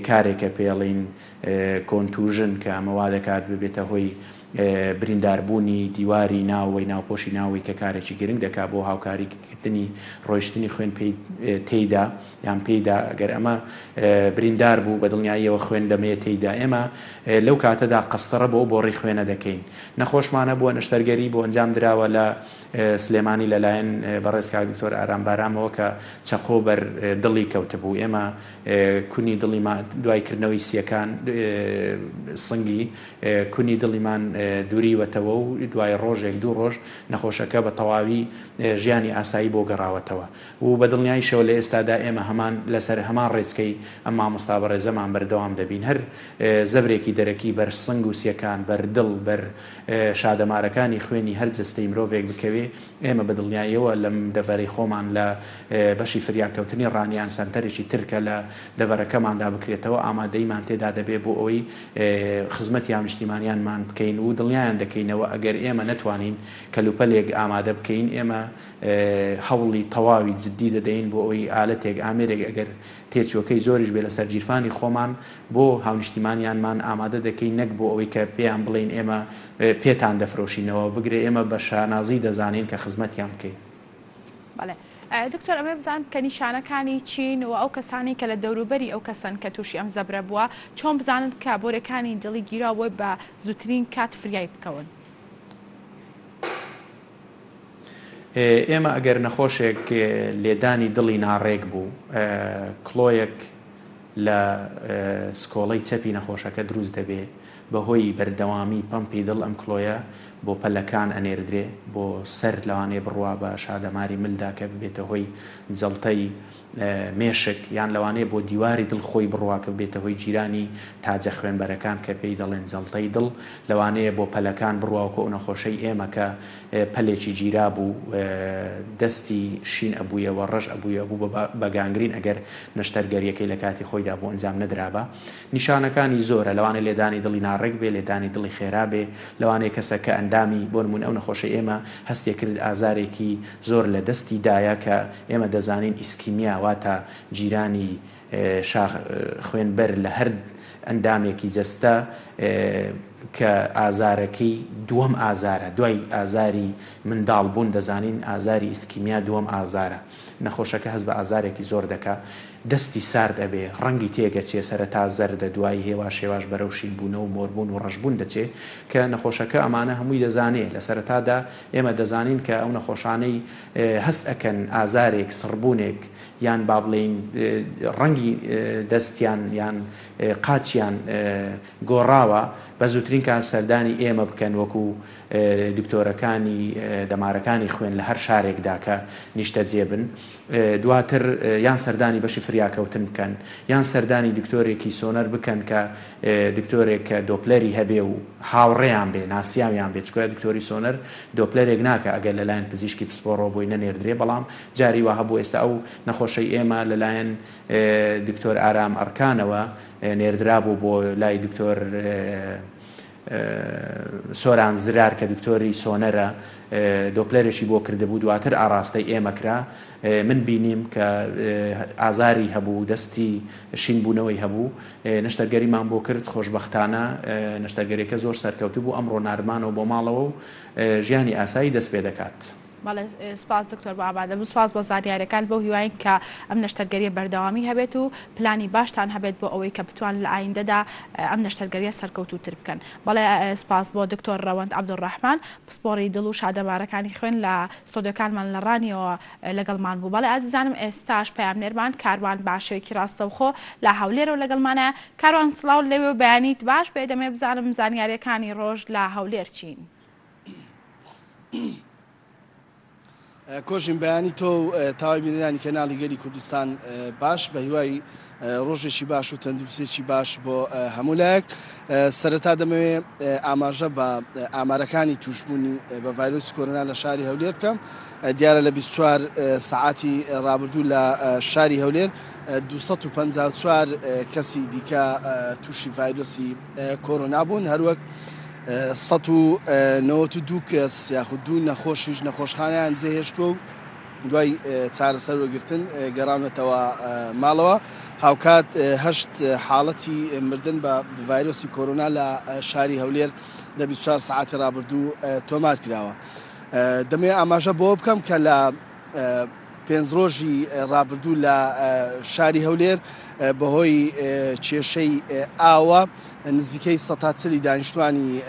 کارێکە پێڵین کۆنتوژن کە ئەمەوا دەکات ببێتە هۆی برینداربوونی دیواری ناوەی ناوپۆشی ناوی کە کارێکی گرنگ دەکات بۆ هاوکاریکردنی ڕۆیشتنی خوێن تێیدا یان پێیدا. ئەگەر ئەمە بریندار بوو بە دڵنیاییەوە خوێن دەمەیە تێیدا، ئێمە لەو کاتەدا قەستەڕە بۆ ڕێی خوێنە دەکەین. نەخۆشمانە بووە نەشتەرگەری بۆ ئەنجام درراوە لە سلێمانی لەلایەن بەڕێزکار دکتۆر ئارامبارامەوە کە چەقۆ بەر دڵی کەوتبوو. ئێمە کونی دڵیمان دوایکردنەوەی سیەکان سنگی کونی دڵیمان دووریوەتەوە و دوای ڕۆژێک دوو ڕۆژ نەخۆشەکە بە تەواوی ژیانی ئاسایی بۆ گەڕاوەتەوە و بە دڵنیاییشەوە لە ئێستادا ئێمە هەمان لەسەر هەمان ڕێچکەی ئەم مامۆستا بەڕێزەمان بەردەوام دەبین هەر زەبرێکی دەرەکی بەر سنگ و سیەکان بەر دڵ بەر شادەمارەکانی خوێنی هەر جستەی مرۆڤێک بکەوێ ئێمە بە دڵنیاییەوە لەم دەڤەرەی خۆمان لە بەشی فریاکەوتنی ڕانیان سەنتەرێکی ترکە لە دەڤەرەکەماندا بکرێتەوە ئامادەیمان تێدا دەبێ بۆ ئەوەی خزمەتی نیشتیمانیانمان بکەین و دڵنیایان دەکەینەوە ئەگەر ئێمە نەتوانین کەلوپەلێک ئامادە بکەین ئێمە هەوڵی تەواوی جددی دەدەین بۆ ئەوەی ئالەتێک ئامێرێک ئەگەر تێچووەکەی زۆریش بێ لەسەر گیرفانی خۆمان بۆ هاونیشتیمانیانمان ئامادە دەکەین نەک بۆ ئەوەی کە پێیان بڵین ئێمە پێتان دەفرۆشینەوە بگرێ ئێمە بە شانازی دەزانین کە خزمەتیان بکەین. دکتۆر ئەمێ بزانم کە نیشانەکانی چین و ئەو کەسانی کە لە دەوروبەری ئەو کەسن کە تووشی ئەم زەبرە بووە چۆن بزانن کە بۆرەکانی دڵی گیراوە بە زووترین کات فریای بکەون. ئێمە ئەگەر نەخۆشێک لێدانی دڵی ناڕێک بوو کڵۆیەک لە سکۆڵەی چەپی نەخۆشەکە دروست دەبێ بەهۆی بەردەوامی پەمپی دڵ ئەم کڵۆیە بۆ پەلەکان ئەنێردرێ بۆ سەر لەوانێ بڕوا بە شادەماری ملدا کە بێتە هۆی جەڵتەی مێشک یان لەوانەیە بۆ دیواری دڵ خۆی بڕواکە بێتە هۆی جیرانی تاجە خوێنبەرەکان کە پێی دەڵێن جەڵتەی دڵ لەوانەیە بۆ پەلەکان بڕواکە و نەخۆشەی ئێمە کە پەلێکی گیرا بوو دەستی شین ئەبوویەوە ڕەش ئەبوویە بوو بە گانگرین ئەگەر نەشتەرگەریەکەی لە کاتی خۆیدا بۆ ئەنجام نەدرابە. نیشانەکانی زۆرە لەوانەیە لێدانی دڵی ناڕێک بێ لێدانی دڵی خێرا بێ لەوانەیە کەسەکە ئەندامی بۆ نمونە ئەو نەخۆشی ئێمە هەستێ کرد ئازارێکی زۆر لە دەستی دایە کە ئێمە دەزانین ئیسکیمیا واتە جیرانی خوێنبەر لە هەر ئەندامێکی جەستە کە ئازارەکەی دووەم ئازارە دوای ئازاری منداڵ بوون دەزانین ئازاری ئیسکیمیا دووەم ئازارە نەخۆشەکە هەست بە ئازارێکی زۆر دەکا دەستی سارد ئەبێ ڕەنگی تێگەچێ سەرەتا زەردە دوای هێوا شێواش بەرەو شینبوونە و مۆربوون و ڕەشبوون دەچێ کە نەخۆشەکە ئەمانە هەمووی دەزانێت لە سەرەتادا ئێمە دەزانین کە ئەو نەخۆشانەی هەست ئەکەن ئازارێک سڕبوونێک یان با بڵێین ڕەنگی دەستیان یان قاچیان گۆڕاوە بە زووترین کار سەردانی ئێمە بکەن وەکو دکتۆرەکانی دەمارەکانی خوێن لە هەر شارێکدا کە نیشتە جێبن دواتر یان سەردانی بەشی فریاکەوتن بکەن یان سەردانی دکتۆرێکی سۆنەر بکەن کە دکتۆرێک کە دۆپلەری هەبێ و هاوڕێیان بێ ناسیاویان بێت چکۆ دکتۆری سۆنەر دۆپلەرێک ناکە ئەگەر لەلایەن پزیشکی پسپۆڕەوە بۆی نەنێردرێ بەڵام جاری وا هەبوو ئێستا ئەو نەخۆشەی ئێمە لەلایەن دکتۆر ئارام ئەرکانەوە نێردرا بوو بۆ لای دکتۆر سۆران زرار کە دکتۆری سۆنەرە دۆپلەرێکی بۆ کردبوو دواتر ئاراستەی ئێمە کرا من بینیم کە ئازاری هەبوو دەستی شینبوونەوەی هەبوو نەشتەرگەریمان بۆ کرد خۆشبەختانە نەشتەرگەریەکە زۆر سەرکەوتو بوو ئەمڕۆ نارمانەوە بۆ ماڵەوە و ژیانی ئاسایی دەست پێ دەکات. بەڵێ سپاس دکتۆر بابادە سپاس بۆ زاریارەکان بۆ هیواین کە ئەم نەشتەرگەریە بەردەوامی هەبێت و پلانی باشتان هەبێت بۆ ئەوەی کە بتوان لە ئایندەدا ئەم نەشتەرگەریە سەرکەوتوتر بکەن. بەڵێ سپاس بۆ دکتۆر ڕەوەند عەبدوڕەحمان پسپۆڕی دڵ و شادەمارەکانی خوێن لە ستۆدیۆکانمان لە ڕانیەوە لەگەڵمان بوو. بەڵێ ئازیزانم ئێستاش پەیامنێرمان کاروان باشەیەکی ڕاستەوخۆ لە هەولێرەوە لەگەڵمانە. کاروان سڵاو لەوێ بەیانیت باش بێ دەمێ بزانم زانیاریەکانی ڕۆژ لە هەولێر چین. کۆژین بەیانی تۆ تاوای بینەرانی کەناڵی گەلی کوردستان باش بە هیوای ڕۆژێکی باش و تەندروستێکی باش بۆ هەموو لایەک سەرەتا دەمەوێ ئاماژە بە ئامارەکانی توشبوونی بە ڤایرۆسی کۆرۆنا لە شاری هەولێر بکەم. دیارە لە 24 سەعاتی ڕابردوو لە شاری هەولێر 254 کەسی دیکە تووشی ڤایرۆسی کۆرۆنا بوون هەروەک 192 کەس یاخود دوو نەخۆشیش نەخۆشخانەیان جێهێشتووە و دوای چارەسەر وەرگرتن گەڕاونەتەوە ماڵەوە هاوکات 8 حاڵەتی مردن بە ڤایرۆسی کۆرۆنا لە شاری هەولێر لە 24 سەعاتی ڕابردوو تۆمار کراوە. دەمێ ئاماژە بۆ بکەم کە لە 5 ڕۆژی ڕابردوو لە شاری هەولێر بەهۆی کێشەی ئاوە نزیکەی 140 دانیشتوانی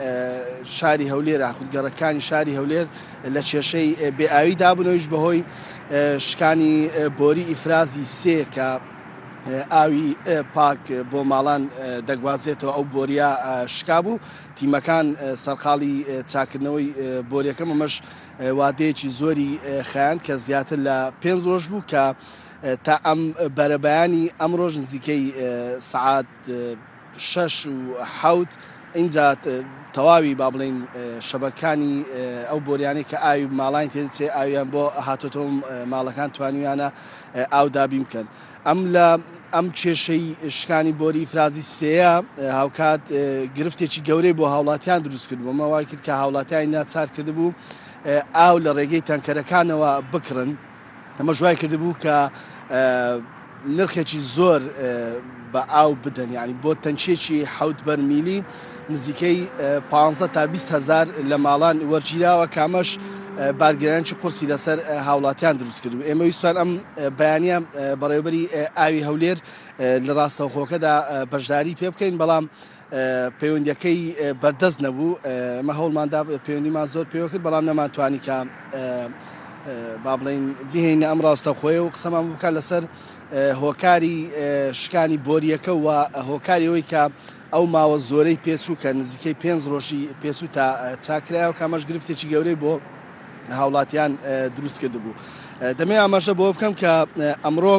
شاری هەولێر یاخودگەڕەکانی شاری هەولێر لە کێشەی بێئاوی دابوونەوەیش بەهۆی شکانی بۆری ئیفرازی سێ کە ئاوی پاک بۆ ماڵان دەگوازێتەوە ئەو بۆریە شکابوو تیمەکان سەرقاڵی چاکردنەوەی بۆریەکەم ئەمەش وادەیەکی زۆری خەیان کە زیاتر لە 5 ڕۆژ بوو کە تا ئەم بەرەبەیانی ئەم ڕۆژ نزیکەی سعات 6 و 7 اینجا تەواوی با بڵین شەبەکانی ئەو بۆریانەی کە ئاوی ماڵانی تێدەچێ ئاویان بۆ هاتۆتەوە ماڵەکان توانیویانە ئاودابی بکەن. ئەم کێشەی شکانی بۆری فرازی سێە هاوکات گرفتێکی گەورەی بۆ هاوڵاتیان دروست کرد بوو مەوای کرد کە هاوڵاتیان ناچار کرده بوو ئاو لە ڕێگەی تەنکەرەکانەوە بکڕن ئەمە ژوای کرده بوو کە نرخێکی زۆر بە ئاو بدەن یعنی بۆ تەنچێکی 7 بەرمیلی نزیکەی 15 تا 20 هزار لە ماڵان وەرگیراوە کامەش بارگەرانکی قورسی لەسەر هاوڵاتیان دروست کرد. ئێمە ویستان ئەم بەیانە بەڕێوەبەری ئاوی هەولێر لە ڕاستەوخۆکەدا بەشداری پێ بکەین بەڵام پەیوەندیەکەی بەردەست نەبوو ئەمە هەوڵماندا پەیوەندیمان زۆر پێوە کرد بەڵام نەمانتوانی کە با بڵین بهێنە ئەم ڕاستەخۆیە و قسەمان بکات لەسەر هۆکاری شکانی بۆریەکە و هۆکاری ئەوەی کە ئەو ماوە زۆرەی پێچوو کە نزیکەی 5 ڕۆژی پێچوو تا چاکرایەوە کامەش گرفتێکی گەورەی بۆ هاوڵاتیان دروست کرده بوو. دەمێ ئاماژە بۆ بکەم کە ئەمڕۆ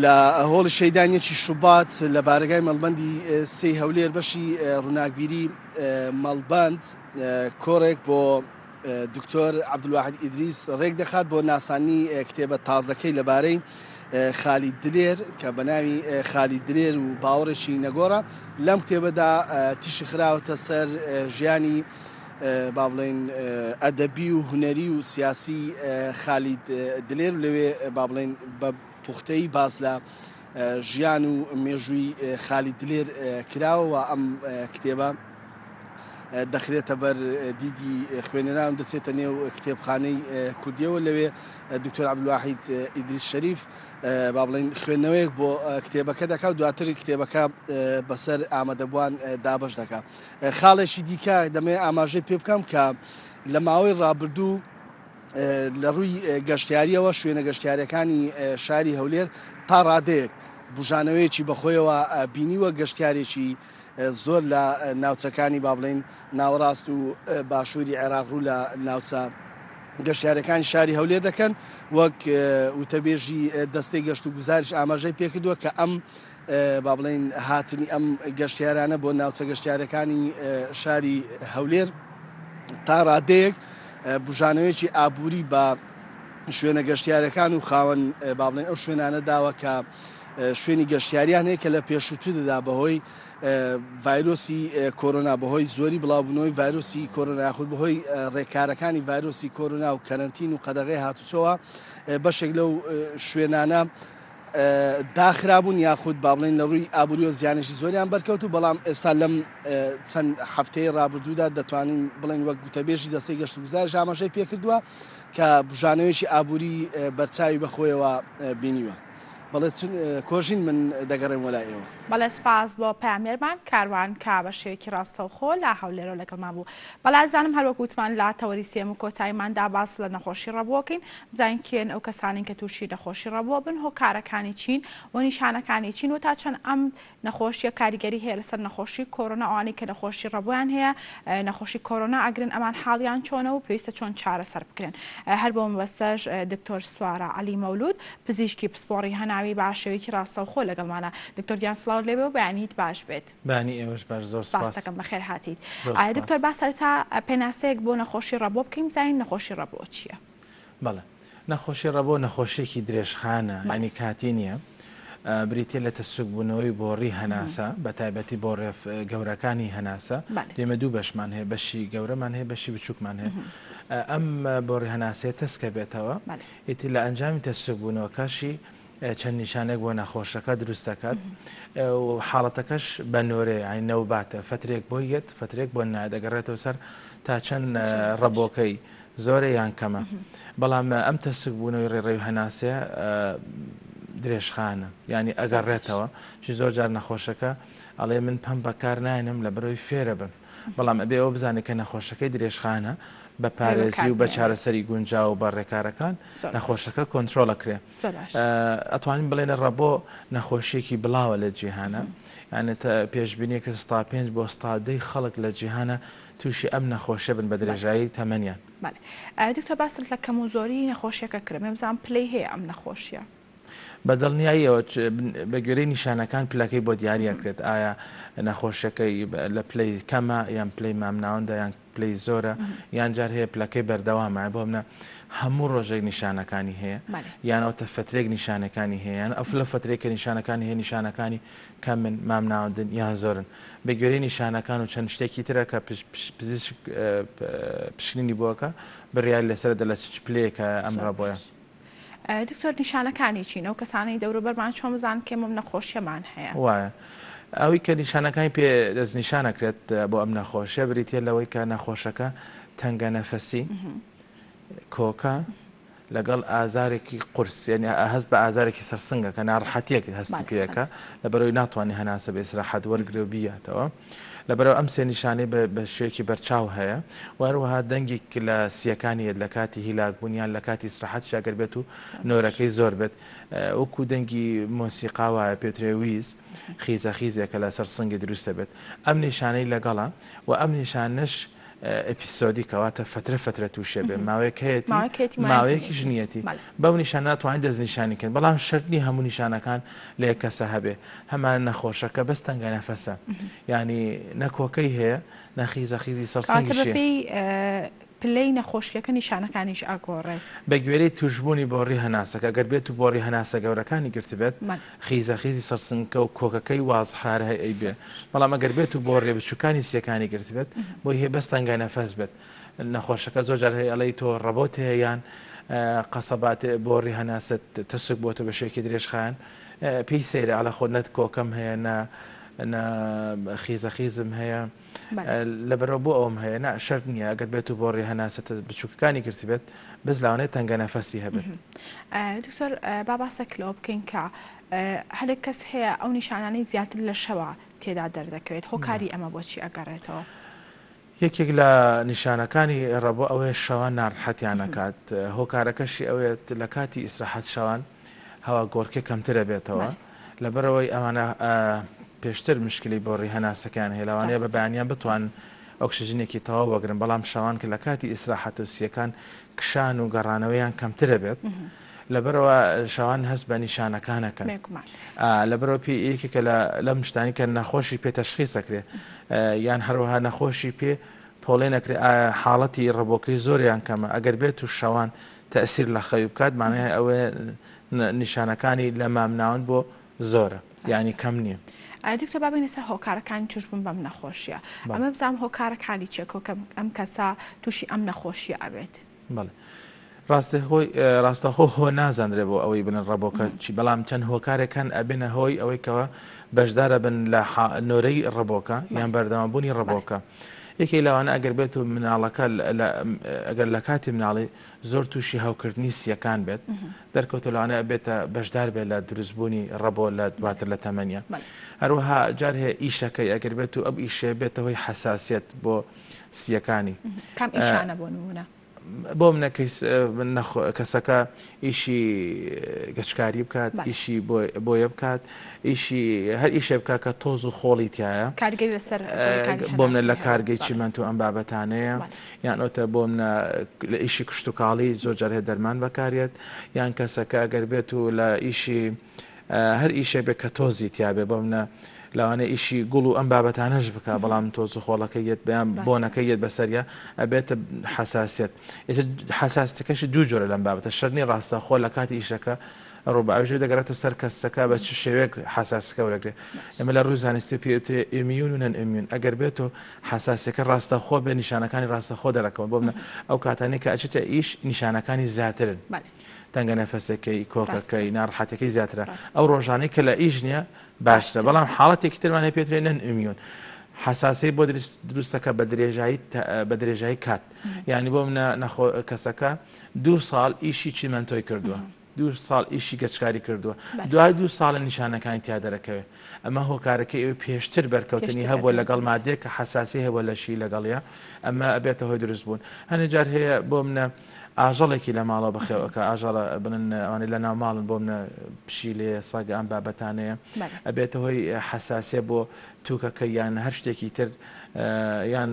لە هۆڵی شەیدانیەکی شوبات لە بارگای مەڵبەندی سێی هەولێر بەشی ڕووناکبیری مەڵبەند کۆڕێک بۆ دکتۆر عەبدولواحید ئیدریس ڕێک دەخات بۆ ناسانی کتێبە تازەکەی لەبارەی خالید دلێر کە بە ناوی خالید دلێر و باوەڕێکی نەگۆڕە لەم کتێبەدا تیشی خراوەتە سەر ژیانی با بڵێن ئەدەبی و هونەری و سیاسی خالید دلێر لەوێ با بڵێن بە پوختەی باس لە ژیان و مێژووی خالید دلێر کراوە ئەم کتێبە دەخرێتە بەر دیدی خوێنەران دەچێتە نێو کتێبخانەی کوردیەوە لەوێ دکتۆر عەبدولواحید ئیدریس شەریف با بڵێن خوێندنەوەیەک بۆ کتێبەکە دەکات و دواتر کتێبەکە بەسەر ئامادەبووان دابەش دەکات. خاڵێکی دیکە دەمێ ئاماژەی پێ بکەم کە لە ماوەی ڕابردوو لە ڕووی گەشتیاریەوە شوێنە گەشتیاریەکانی شاری هەولێر تا ڕادەیەک بژانەوەیەکی بەخۆیەوە بینیوە گەشتیارێکی زۆر لە ناوچەکانی با بڵێن ناوەڕاست و باشووری عێراق ڕوو لە ناوچە گەشتیارەکانی شاری هەولێر دەکەن وەک وتەبێژی دەستەی گەشت و گوزاریش ئاماژەی پێکردووە کە ئەم با بڵێن هاتنی ئەم گەشتیارانە بۆ ناوچە گەشتیارەکانی شاری هەولێر تا ڕادەیەک بژانەوەیەکی ئابووری بە شوێنە گەشتیارەکان و خاوەن با بڵێن ئەو شوێنانە داوە کە شوێنی گەشتیاریان هەیە کە لە پێشووتردا بەهۆی ڤایرۆسی کۆرۆنا بەهۆی زۆری بڵاوبوونەوەی ڤایرۆسی کۆرۆنا یاخود بەهۆی ڕێکارەکانی ڤایرۆسی کۆرۆنا و کەرەنتین و قەدەغەی هاتوچەوە بەشێک لەو شوێنانە داخرابوون یاخود با بڵێن لە ڕووی ئابووری و زیانێکی زۆریان بەرکەوتو بەڵام ئێستا لەم چەند هەفتەی ڕابردوودا دەتوانین بڵێن وەک وتەبێژی دەستەی گەشت و گوزاریش ئاماژەی پێکردووە کە بژانەوەیەکی ئابووری بەرچاوی بەخۆیەوە بینیوە. بەڵێ کۆژین من دەگەڕێم وەلایەوە. بەڵێ سپاس بۆ پامێرمان کاروان کا بە شێوەیەکی ڕاستەوخۆ لە هەولێرەوە لەگەڵمان بوو. بەڵای زانم هەروەک وتمان لە تەوەری سێم و کۆتاییماندا باس لە نەخۆشی ڕەبووەکەین بزانین کێن ئەو کەسانین کە تووشی نەخۆشی ڕەبووە بن هۆکارەکانی چین و نیشانەکانی چین و تا چەند ئەم نەخۆشیە کاریگەری هەیە لەسەر نەخۆشی کۆرۆنا ئەوانەی کە نەخۆشی ڕەبوویان هەیە نەخۆشی کۆرۆنا ئەگرن ئەمان حاڵیان چۆنە و پێویستە چۆن چارەسەر بکرێن. هەر بۆ مەبەستەش دکتۆر سوارە عەلی مەولود پزیشکی پسپۆڕی هەناوی بە شێوەیەکی ڕاستەوخۆ لەگەڵمانە. دکتۆر گیان سڵاو لێبێ و بەیانیت باش بێت. بانی ئێوەش باش زۆر سپاس دەکەم بەخێر هاتیت. دکتۆر با سەرەتا پێناسەیەک بۆ نەخۆشی ڕەبووە بکەین بزانین نەخۆشی ڕەبووە چییە؟ بەڵێ نەخۆشی ڕەبووە نەخۆشیێکی درێژخانە ینی کاتی نییە بریتێ لە تەسوکبوونەوەی بۆڕی هەناسە بە تایبەتی بۆ ڕێف گەورەکانی هەناسە دێمە دوو بەشمان هەیە بەشی گەورەمان هەیە بەشی بچووکمان هەیە ئەم بۆڕی هەناسێ تەسکە بێتەوە ئیتی لە ئەنجامی تەسوکبوونەوە کاشی چەند نیشانێک بۆ نەخۆشەکە دروست دەکات و حاڵەتەکەش بە نۆرێ ئاین نەوباتە فترێک بۆ یەت فترێک بۆ نادەگەڕێتەوە سەر تا چەند ڕەبۆکەی زۆرە یان کەمە بەڵام ئەم تەسوکبوونەوەی ڕێڕێی هەناسەیە درێژخانە ینی ئەگەڕێتەوە چی زۆر جار نەخۆشەکە ئەڵێ من پەم بەکار ناینم لە بەرەوەی فێرە بم بەڵام ئەبێ ئەوە بزانێت کە نەخۆشەکەی درێژخانە بە پارێزی و بە چارەسەری گونجاو و بە ڕێکارەکان نەخۆشەکە کۆنتترۆلەکرێ. ئەتوانین بڵێنە ڕەبۆ نەخۆشیێکی بڵاوە لە جیهانە، یانە پێشبینیەکە ستا 5 بۆ ستادەی خەڵک لە جیهانە تووشی ئەم نەخۆشە بن بە درێژایی تەمەنیان. دکتۆر باست لە کەم و زۆری نەخۆشیەکە کرد بزانام پلەی هەیە ئەم نەخۆشیە. بە دڵنیاییەوە بە گوێرەی نیشانەکان پلەکەی بۆ دیاریەکرێت ئایا نەخۆشەکەی لە پلەی کەمە یان پلەی مامناوەندە یان پلەی زۆرە یان جار هەیە پلەکەی بەردەوامە بۆ منە هەموو ڕۆژێک نیشانەکانی هەیە یانەوەتە فترێک نیشانەکانی هەیە یان ئەف لە فترێککە نیشانەکانی هەیە نیشانەکانی کەمن مامناوەندن یان زۆرن بە گوێرەی نیشانەکان و چەند شتێکی ترە کە پزیشک پشکنینی بووەکە بڕیاری لەسەر دە لە چ پلەیەکە ئەم ڕابۆیە. دکتۆر نیشانەکانی چینە و کەسانەی دەوروبەرمان چۆن بزان کێمە نەخۆشیەمان هەیە؟ وایە ئەوی کە نیشانەکانی پێ دەستنیشانەکرێت بۆ ئەم نەخۆشیە بریتە لەوەی کە نەخۆشەکە تەنگە نەفەسی کۆکە لەگەڵ ئازارێکی قورس یعنی هەست بە ئازارێکی سەرسنگە کە ناڕەحەتیەک هەستی پێەکە لەبەرەوەی ناتوانانی هەناسە بە ئیسراحەت وەرگرێ و بیاتەوە لەبەرەوە ئەم سێ نیشانەی بە شوێکی بەرچاو هەیە وەروەها دەنگی لە سیەکانی لە کاتی هیلاکبوونیان لە کاتی ئیسراحەت شاگەر بێت و نۆرەکەی زۆر بێت وەکو دەنگی مۆسیقاوایە پێترێ ویز خیزە خیزێکە لە سەرسنگی دروستە بێت ئەم نیشانەی لەگەڵە و ئەم نیشانش ئەپیسۆدی کەواتە فترە تووشێ بێ ماوەیەکەیەتی ماوەیەکی ژنیەتی بەو نیشان ناتوانین دەستنیشانیکەن بەڵام شەرنی هەموو نیشانەکان لە یەک کەسە هەبێ هەمان نەخۆشەکە بەس تەنگە نەفەسە ینی نەکۆکەی هەیە نەخیزە خیزی سەرسنگی پلەی نەخۆشیەکە نیشانەکانیش ئاگۆڕێت بە گوێرەی توشبوونی بۆ ڕی هەناسەکە گەر بێت و بۆ ڕی هەناسە گەورەکانی گرتبێت خیزە خیزی سەرسنگکە و کۆکەکەی وازحارە هەیە بێ بەڵام ئەگەر بێت و بۆ ڕێ بچووکانی سیەکانی گرتبێت بۆی هەیە بەستەنگای نەفەس بێت نەخۆشەکە زۆر جار هەیە ئەڵەی تۆ ڕەبۆت هەیە یان قەسەبات بۆ ڕی هەناسە تەسوک بۆتە بە شوێکی درێژخایەن پێی سەیرە ئەڵە خۆ نەت کۆکەم هەیە خیزە خیزم هەیە لەبەرەوە بۆ ئەوم هەیە نا شەرت نییە ئەگەر بێت و بۆ ڕێ هەناسە بچووکەکانی گرتی بێت بەس لاوانەیە تەنگە نەفەسی هەبێت. دکتۆر با باسەکلەوە بکەین کە هەرێک کەس هەیە ئەو نیشانانەی زیاتر لە شەوە تێدا دەردەکەوێت هۆکاری ئەمە بۆچی ئەگەڕێتەوە؟ یەکێک لە نیشانەکانی ڕەبۆ ئەوەیە شەوان ناڕەحەتیان نەکات هۆکارەکەشی ئەوێت لە کاتی ئیسراحەت شەوان هەوا گۆڕکێ کەمترە بێتەوە لەبەرەوەی ئەوانە پێشتر مشکلی بۆ ڕێ هەناسەکان هەیە لەوانەیە بە بەیانیان بتوان ئۆکسیژنێکی تەواو وەگرن بەڵام شەوان کە لە کاتی ئیسراحەت و سیەکان کشان و گەڕانەوەیان کەمترە بێت لەبەرەوە شەوان هەست بە نیشانەکانەکەن لەبەرەوە پێ یەکێکە لەم شتانی کە نەخۆشی پێ تەشخیصەکرێ یان هەروەها نەخۆشی پێ پۆڵێ نەکرێ حاڵەتی ڕەبۆکەی زۆریان کەمە ئەگەر بێت و شەوان تەئسیر لە خەوی بکات مانای ئەوێ نیشانەکانی لە مامناوەند بۆ زۆرە یعنی کەم نییە. دکتۆر با بینە سەر هۆکارەکانی توش بوون بەم نەخۆشیە ئەمە بزانام هۆکارەکانی چێکۆ کە ئەم کەسە تووشی ئەم نەخۆشیە ئەبێت. بەڵێ ڕاستەخۆ هۆ نازانرێ بۆ ئەوەی بنن ڕەبۆکە چی بەڵام چەند هۆکارێکان ئەبێنە هۆی ئەوەی کەەوە بەشدارە بن لە نۆرەی ڕەبۆکە یان بەردەوامبوونی ڕەبۆکە. یەکێک لەوانە ئەگەر بێت و مناڵەکە ئەگەر لە کاتی مناڵی زۆر تووشی هاوکردنی سیەکان بێت دەرکەوتە لەوانە بێتە بەشدار بێت لە دروستبوونی ڕەبۆ لە دواتر لە تەمەنیە هەروەها جار هەیە ئیشەکەی ئەگەر بێت و ئەم ئیشێ بێتەوەی حساسیت بۆ سیەکانی کام ئیشانە بۆ نمونە بۆ منە کەسەکە ئیشی گەشتکاری بکات ئیشی بۆیە بکات ئیشی هەر ئیشێ بکات کە تۆز و خۆڵی تایە بۆ منە لە کارگەی چیمەند و ئەم بابەتانەیە یان ئۆتە بۆ منە لە ئیشی کشت و کاڵی زۆر جار هەیە دەرمان بەکارێت یان کەسەکە ئەگەر بێت و لە ئیشی هەر ئیشێ بێت کە تۆزی تیاابێ بۆ منە لەوانە ئیشی گوڵ و ئەم بابەتانەش بکە بەڵام تۆز و خۆڵەکە یەت بەیان بۆنەکە یەت بەسەریە ئەبێتە حساسیت حساستەکەشی دوو جۆرە لەم بابەتە شەرنی ڕاستە خۆ لە کاتی ئیشەکە ڕووباوژێ دەگەڕێتەوە سەر کەسەکە بە چ شێوەیەک حساسەکە وەرەگرێ ئێمە لە ڕووی زانستی پێوترێ ئیمیون و نەن ئیمیون ئەگەر بێت و حساسەکە ڕاستە خۆ بێ نیشانەکانی ڕاستە خۆ دەرەکەون بۆ منە ئەو کاتانەی کە ئەچێتە ئیش نیشانەکانی زیاترن تەنگە نەفەسەکەی کۆکەکەی ناڕەحەتەکەی زیاترە ئەو ڕۆژانەی کە لە ئیش نییە باشترە بەڵام حاڵەتێکی ترمانە پێترێ نەن ئیمیون حساسی بۆ دروستەکە بە درێژایی کات یعنی بۆ منە کەسەکە 2 ساڵ ئیشی چیمەنتۆی کردووە 2 ساڵ ئیشی گەشتکاری کردووە دوای 2 ساڵە نیشانەکانی تیا دەرەکەوێت ئەمە هۆکارەکەی ئەوە پێشتر بەرکەوتنی هەبووە لەگەڵ مادێک کە حساسی هەبووە لەشی لەگەڵیە ئەمە ئەبێتە هۆی دروست بوون هەنێ جار هەیە بۆ منە ئاژەڵێکی لە ماڵەوە بخێوەکە ئاژەڵە بنن ئەوانەی لە ناوماڵن بۆ منە پشیلێ سەگ ئەم بابەتانەیە ئەبێتە هۆی حساسیە بۆ تووکەکە یان هەر شتێکی تر یان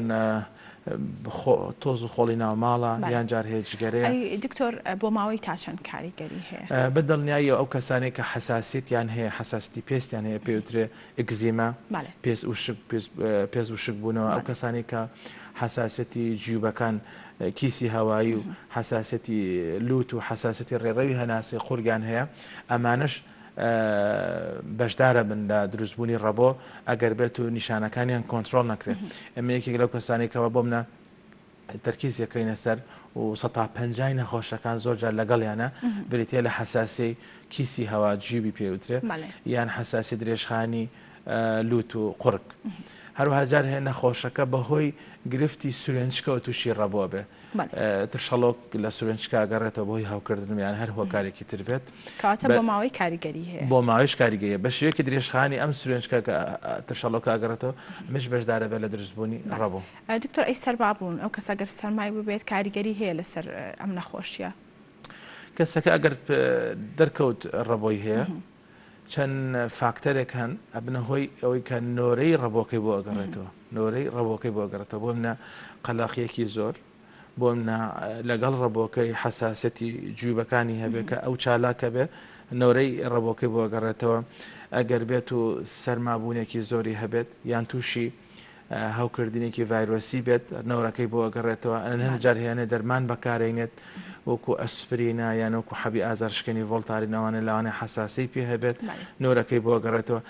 تۆز و خۆڵی ناوماڵە یان جار هەیە جگەرەیە دکتۆر بۆ ماوەی تا چەند کاریگەری هەیە بەدڵنیایی ئەو کەسانێک کە حساسیت یان هەیە حساسیتی پێستیان هەیە پێوترێ ئەگزیمە پێز وشک بوونەوە ئەو کەسانی کە حساسەتی جیوبەکان کیسی هەوایی و حساسەتی لوت و حساسەتی ڕێڕەوی هەناسی قورگیان هەیە ئەمانش بەشدارە بن لە دروستبوونی ڕەبۆ ئەگەر بێت و نیشانەکانیان کۆنتترۆل نەکرێت ئەمە یەکێک لەو کەسانێکەوە بۆ منە تەرکیزیەکەینە سەر و 150 نەخۆشەکان زۆرجار لەگەڵیانە بریتە لە حساسی کیسی هەوا جیوبی پێوترێ یان حساسی درێژخانی لوت و قورگ هەروەها جار هەیە نەخۆشەکە بەهۆی گرفتی سورێنچکە و تووشی ڕەبۆ بێ ترشەڵۆک لە سورێنچکە گەڕێتەوە بۆی هاوکردنیان هەر هۆکارێکی تر بێت کاتە بۆ ماوەی کاریگەری هەیە بۆ ماوەیش کاریگەیە بە شێوەیەکی درێژخانی ئەم سورێنچکە ترشەڵۆک ئاگەڕێتەوە مش بەشدارە بێت لە دروستبوونی ڕەبۆ دکتۆر ئەی سەربابوون ئەو کەسە گەر سەرمای ببێت کاریگەری هەیە لەسەر ئەم نەخۆشیە کەسەکە ئەگەر دەرکەوت ڕەبۆی هەیە چەند فاکتەرێک هەن ئەبنە هۆی ئەوەی کە نۆرەی ڕەبۆکەی بۆ ئەگەڕێتەوە نۆرەی ڕەبۆکەی بۆ ئەگەڕێتەوە بۆ منە قەلاقیەکی زۆر بۆ منە لەگەڵ ڕەبۆکەی حساسەتی جووبەکانی هەبێت کە ئەو چالاکە بێ نۆرەی ڕەبۆکەی بۆ ئەگەڕێتەوە ئەگەر بێت و سەرمابوونێکی زۆری هەبێت یان تووشی هاوکردنێکی ڤایرۆسی بێت نۆرەکەی بۆ ئەگەڕێتەوە ئەنە جار هێنێ دەرمان بەکارێنێت وەکو ئەسپرینە یان وەکو حەبی ئازارشکێنی ڤۆڵتارینەوانە لەوانە حساسی پێ هەبێت نۆرەکەی بۆ ئەگەڕێتەوە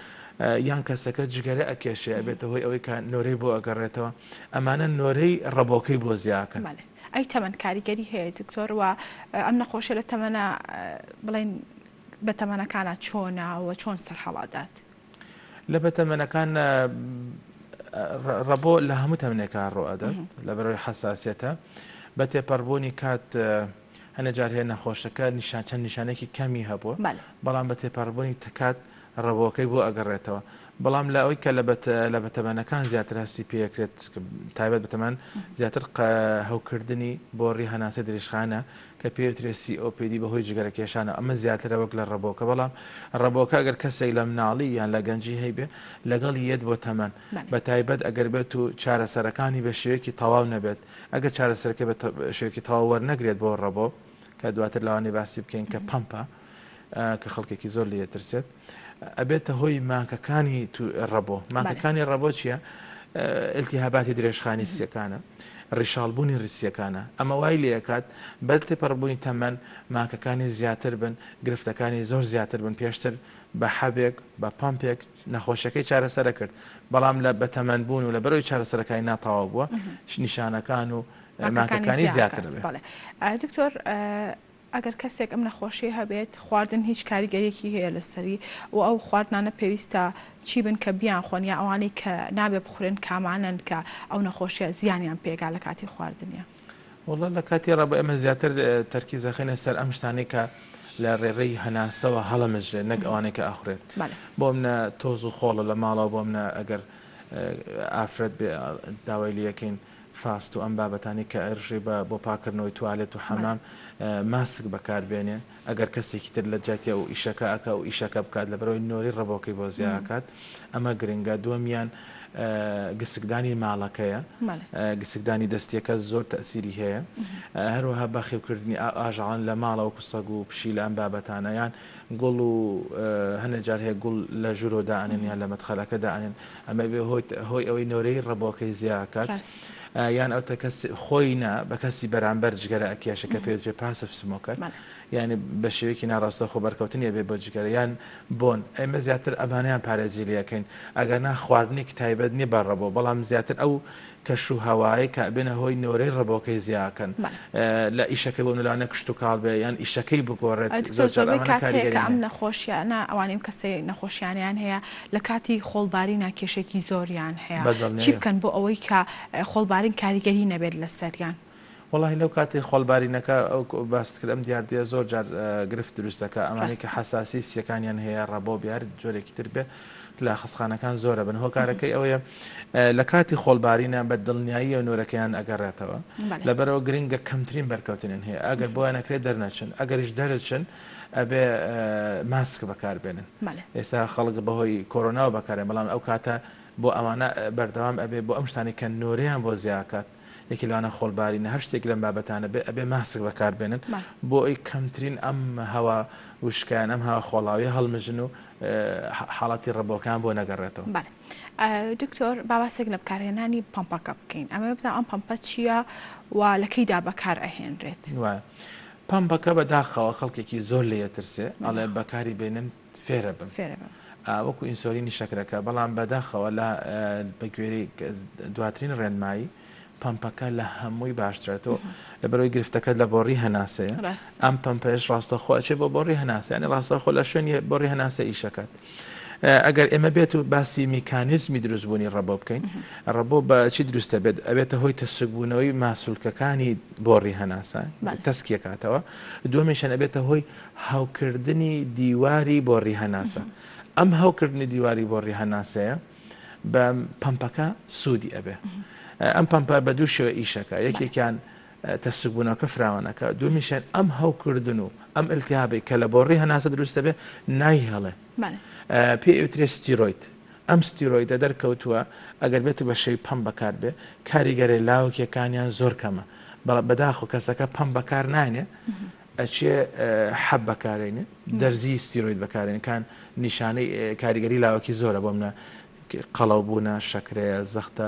یان کەسەکە جگەرە ئەکێشێ ئەبێتە هۆی ئەوەی کە نۆرەی بۆ ئەگەڕێتەوە ئەمانە نۆرەی ڕەبۆکەی بۆ زیاکەن ئەی تەمەەن کاریگەری هەیە دکتۆر وە ئەم نەخۆشیە لە تەمەنە بڵێن بە تەمەنەکانە چۆنەوە چۆن سەرهەڵادات لە بەتەمەنەکان ڕەبۆ لە هەموو تەمنێکە ڕۆئەدەت لە بەرەوەی حساسیەتە بە تێپەڕبوونی کات هەنە جار هەیە نەخۆشەکە چەند نیشانێکی کەمی هەبووە بەڵام بە تێپەڕبوونی تکات ڕەبۆکەی بۆ ئەگەڕێتەوە بەڵام لە ئەوەی کە لە بەتەمەنەکان زیاتر هەستی پێکرێت تایبەت بەتەمەن زیاتر هەوکردنی بۆ ڕی هەناسە درێژخانە کە پێوترێت COPD بەهۆی جگەرە کێشانە ئەمە زیاترە وەک لە ڕەبۆکە بەڵام ڕەبۆکە ئەگەر کەسێک لە مناڵی یان لە گەنجی هەیبێ لەگەڵ یەت بۆ تەمەن بە تایبەت ئەگەر بێت و چارەسەرەکانی بە شێوەیەکی تەواو نەبێت ئەگەر چارەسەرەکە بە شێوەیەکی تەواو وەرنەگرێت بۆ ڕەبۆ کە دواتر لەوانەی باسی بکەین کە پەمپە کە خەڵکێکی زۆر لێ ترسێت ئەبێتە هۆی مانکەکانی ڕەبۆ مانکەکانی ڕەبۆ چییە؟ ئلتیهاباتی درێژخانی سیەکانە ڕیشاڵبوونی ڕیسیەکانە ئەمە وای لێکات بە تێپەڕبوونی تەمەن مانکەکانی زیاتر بن گرفتەکانی زۆر زیاتر بن پێشتر بە حەبێک بە پامپێک نەخۆشیەکەی چارەسەرە کرد بەڵام لە بەتەمەن بوون و لە بەرەوەی چارەسەرەکانی ناتەواو بووە نیشانەکان و مانکەکانی زیاتر بێت. دکتۆر ئەگەر کەسێک ئەم نەخۆشی هەبێت خواردن هیچ کاریگەریەکی هەیە لەسەری و ئەو خواردنانە پێویستە چی بن کە بیان خۆن یا ئەوانەی کە نابێ بخورێن کامانن کە ئەو نەخۆشیە زیانیان پێگا لە کاتی خواردنیە؟ وڵا لە کاتی ڕەبە ئەمە زیاتر تەرکیزەخینە سەر ئەم شتانەی کە لە ڕێڕێی هەناسەوە هەڵەمەژێ نەک ئەوانەی کە ئەخورێت بۆ منە تۆز و خۆڵە لە ماڵەوە بۆ منە ئەگەر ئافرەت بێ داوای لەکەین فاست و ئەم بابەتانی کە ئەرژێ بۆ پاکردنەوەی توالێت و حەمام ماسک بەکاربێنێ ئەگەر کەسێکی تر لە جاتیا و ئیشەکە ئەکە و ئیشەکە بکات لە بەرەوەی نۆری ڕەبۆکەی بۆ زیاکات ئەمە گرنگە دووەمیان گسکدانی ماڵەکەیە گسکدانی دەستیەکە زۆر تەسیری هەیە هەروەها بەخێوکردنی ئاژەڵان لە ماڵەوە سەگ و پشی لە ئەم بابەتانەیان گوڵ و هەنە جار هەیە گوڵ لە ژوورۆ دائنێن یان لە مەتخەلەکە دائنێن ئەمە بێ هۆی ئەوەی نۆرەی ڕەبۆکەی زیاکات یان ئەو خۆینە بە کەسی بەرامبەر جگەرە ئەکیاشەکە پێوترێت پاسف سمۆکەر یعنی بە شێوەیەکی ناڕاستە خۆ بەرکەوتنیە بێ بۆ جگەرە یان بۆن ئەمە زیاتر ئەمانیان پارێزی لەکەین ئەگەر نا خواردنێکی تایبەت نیە بەڕەبۆ بەڵام زیاتر ئەو کەش و هەوایی کە بێنە هۆی نۆرەی ڕەبۆکەی زیاکەن لە ئیشەکەی بۆ نلانە کشت و کاڵ بێ یان ئیشەکەی بگۆڕێت کاتێک ئەم نەخۆشیانە ئەوانەی کەسەی نەخۆشییانیان هەیە لە کاتی خۆڵباری ناکێشێکی زۆریان هەیە چی بکەن بۆ ئەوەی کە خۆڵبارین کاریگەری نەبێت لە سەریان؟ وڵی لەو کاتی خۆڵبارینەکە ئەو باست کرد ئەم دیاردیە زۆر جار گرفت دروست دەکە ئەمانەی کە حساسی سیەکانیان هەیە ڕەبۆ بیار جۆرێکی تر بێ لە خستخانەکان زۆرە بن هۆکارەکەی ئەوەیە لە کاتی خۆڵبارینە بە دڵنیایی و نورەکەیان ئەگەڕێتەوە لەبەرەوە گرنگە کەمترین بەرکەوتنن هەیە ئەگەر بۆیان نەکرێت دەرنەچن ئەگەریش دەرچن ئەبێ ماسک بەکاربێنن ئێستا خەڵک بەهۆی کۆرۆناوە بەکارێن بەڵام ئەو کاتە بۆ ئەوانە بەردەوام ئەبێ بۆ ئەم شتانی کە نۆرەیان بۆ زیاکات یەکی لەوانە خۆڵبارینە هەر شتێک لەم بابەتانە ئەبێ ماسک بەکاربێنن بۆ ئەی کەمترین ئەم هەوا وشکیان ئەم هەوا خۆڵاوی هەڵمژن و حاڵاتی ڕەبۆکان بۆ نەگەڕێتەوە. دکتۆر باباسێک لە بکارهێنانی پەمپەکە بکەین ئەمە بزانین ئەم پەمپە چییە و لەکەیدا بەکار ئەهێنرێت. پەمپەکە بەداخەوە خەڵکێکی زۆر لێ ترسێ ئەڵێ بەکاری بێنن فێرە بن وەکو ئینسۆلینی شەکرەکە بەڵام بەداخەوە لە بەگوێرەی دواترین ڕێنمایی پەمپەکە لە هەمووی باشترێتەوە لەبەرەوەی گرفتەکە لە بۆڕی هەناسەیە ئەم پەمپەیەش ڕاستەخۆ ئەچێ بۆ بۆڕی هەناسە یعنی ڕاستەخۆ لە شوێنی بۆڕی هەناسە ئیشەکەات. ئەگەر ئێمە بێت و باسی میکانیزمی دروستبوونی ڕەبۆ بکەین ڕەبۆ بە چی دروستە بێت ئەبێتە هۆی تەسوکبوونەوەی ماسوولکەکانی بۆڕی هەناسە تەسکیەکاتەوە دووەمیشان ئەبێتە هۆی هاوکردنی دیواری بۆڕی هەناسە ئەم هاوکردنی دیواری بۆڕی هەناسەیە بە پەمپەکە سوودی ئەبێ ئەم پەمپە بە دوو شێوە ئیشەکە یەکێکیان تەسوکبوونەکە فراوانەکە دووەمیشان ئەم هاوکردن و ئەم ئلتیهابی کە لە بۆڕی هەناسە دروستە بێ نایهێڵێ پێ ئەوترێ ستیرۆید ئەم ستیرۆیدە دەرکەوتووە ئەگەر بێت بە شەی پەم بەکار بێ کاریگەری لاوکیەکانیان زۆر کەمە بەداخۆ کەسەکە پەم بەکار نانێ ئەچێ حەب بەکارێنێ دەرزی ستیرۆید بەکارێنەکان نیشانەی کاریگەری لاوەکی زۆرە بۆ منە قەڵەوبوونە شەکرەیە زەختە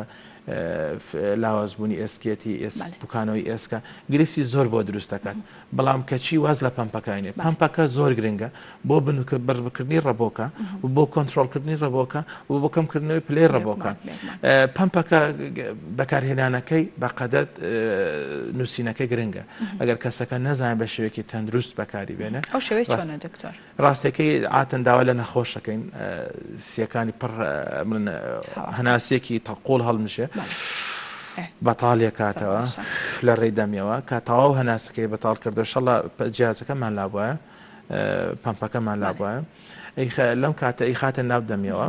لاوازبوونی ئێسکێتی بکانەوەی ئێسکە گرفتی زۆر بۆ دروست دەکات بەڵام کەچی واز لە پەمپەکانێ پەمپەکە زۆر گرنگە بۆ بەربکردنی ڕەبۆکە و بۆ کۆنتترۆلکردنی ڕەبۆکە و بۆ کەمکردنەوەی پلەی ڕەبۆکە پەمپەکە بەکارهێنانەکەی بەقەدەت نووسینەکەی گرنگە ئەگەر کەسەکە نەزانێت بە شێوەیەکی تەندروست بەکاری بێنە ڕاستەکەی ئاتەن داوا لە نەخۆشەکەین سیەکانی پڕ هەناسیەکی تەقۆڵ هەڵمشێ بەتاڵیە کاتەوە لە ڕێی دەمیەوە کە تەواو هەناسەکەی بەتاڵ کردو شەڵە جیازەکەمان لابووە پەمپەکەمان لابووە لەم کاتە ئەی خاتە ناو دەمیەوە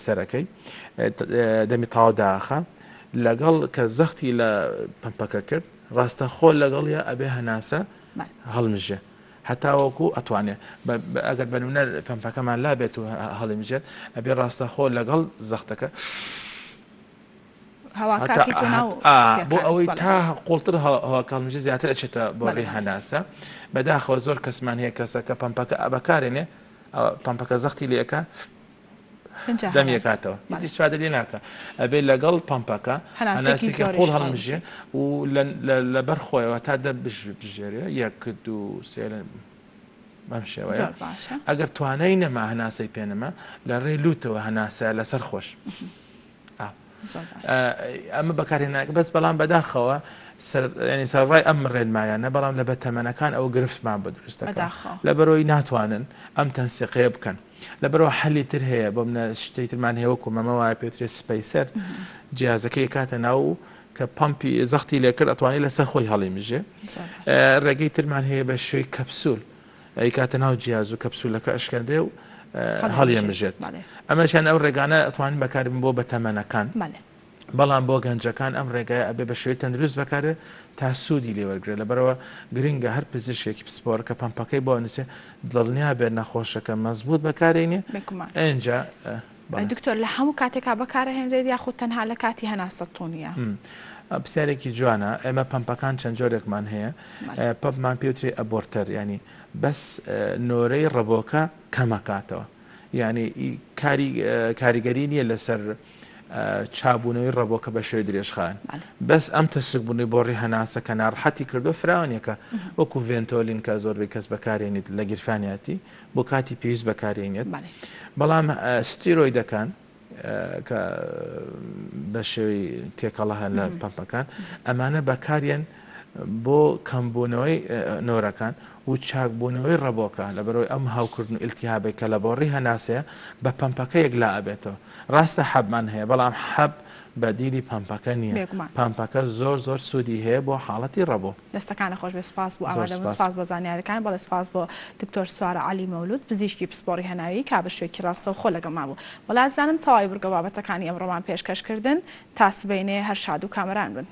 سەرەکەی دەمی تاوا داخە لەگەڵ کە زەختی لە پەمپەکە کرد ڕاستە خۆ لەگەڵیە ئەبێ هەناسە هەڵمژێ هەتاوەکو ئەتوانێت ئەگەر بەنمونە پەمپەکەمان لا بێت و هەڵمژێت ئەبێ ڕاستە خۆ لەگەڵ زەختەکە بۆ ئەوەی تا قوڵتر هەواکەڵمژە زیاتر ئەچێتە بۆڕی هەناسە بەداخەوە زۆر کەسمان هەیە کەسەکە پەمپەکە بەکارێنێ پەمپەکە زەختی لێەکە دەمیەکاتەوە سوادە لێ ناکە ئەبێ لەگەڵ پەمپەکە هەناسێکی قوڵ هەڵمژێ و لەبەر خۆیەوە تا دەبژێرێ یەک دوو سێ بەم شێوەیە ئەگەر توانای نەما هەناسەی پێنەما لە ڕێ لوتەوە هەناسە لەسەر خۆش ئەمە بەکارهێنانەکە بەس بەڵام بەداخەوە سەرڕای ئەم ڕێنمایانە بەڵام لە بەتەمەنەکان ئەو گرفتمان بە دروستەکە لەبەرەوەی ناتوانن ئەم تەنسیقەیە بکەن لەبەرەوە حەلی تر هەیە بۆ منە شتەی ترمان هەیە وەکو مەمە وایە پێوترێت سپەیسەر جیازەکەی کاتە ناو کە پەمپی زەختی لێ کرد ئەتوانێت لەسەر خۆی هەڵیمژێ ڕێگەی ترمان هەیە بە شوێی کەپسول ئەی کاتە ناو جیاز و کەپسولەکە ئەشکەندێ و هەڵیەمژێت ئەمەشان ئەو ڕێگانە ئەتوانین بەکاربن بۆ بەتەمەنەکان بەڵام بۆ گەنجەکان ئەم ڕێگای ئەبێ بە شوێی تەندروست بەکارێ تا سوودی لێوەرگرێت لەبەرەوە گرنگە هەر پزیشێکی پسپۆر کە پەمپەکەی بۆ نووسێ دڵنیا بێت نەخۆشەکە مەزبوط بەکارێنێ ئەنجا دکتۆر لە هەموو کاتێکا بەکارهێنرێت یاخود تەنها لە کاتی هەناسەتۆنیە پرسیارێکی جوانە ئێمە پەمپەکان چەند جۆرێکمان هەیە پەمپمان پێوتری ئەبۆرتەر ینی بەس نۆرەی ڕەبۆکە کەمەکاتەوە یعنی کاریگەری نییە لەسەر چابوونەوەی ڕەبۆکە بە شوێ درێژخان بەس ئەم تەسوکبوونی بۆڕی هەناسە کە ناڕحەتی کردو فراوانێکە وەکو ڤێنتۆلین کە زۆربەی کەس بەکارێنیت لە گیرفانیاتی بۆ کاتی پێویست بەکارێنێت بەڵام ستیرۆیدەکان کە بە شێوەی تێکەڵە هەن لە پەمپەکان ئەمانە بەکارێن بۆ کەمبوونەوەی نۆرەکان و چاکبوونەوەی ڕەبۆکە لەبەرەوەی ئەم هاوکردن و ئیلتیهابێک کە لە بۆڕی هەناسەیە بە پەمپەکە یەکلا ئەبێتەوە. ڕاستە حەبمان هەیە بەڵام حەب بەدیلی پەمپەکە نییە. پەمپەکە زۆر سوودی هەیە بۆ حاڵەتی ڕەبۆ. دەستەکانە خۆش بێ سپاس بۆ ئامادەبوون، سپاس بۆ زانیاریەکان، بەڵێ سپاس بۆ دکتۆر سوارە عەلی مەولود پزیشکی پسپۆڕی هەناوی کا بە شوێکی ڕاستە و خۆ لەگەڵمان بوو. وەڵات زانم تەواوی بڕگە بابەتەکانی ئەمڕۆمان پێشکەشکردن تا سبەینێ هەر شاد و کامەران بن.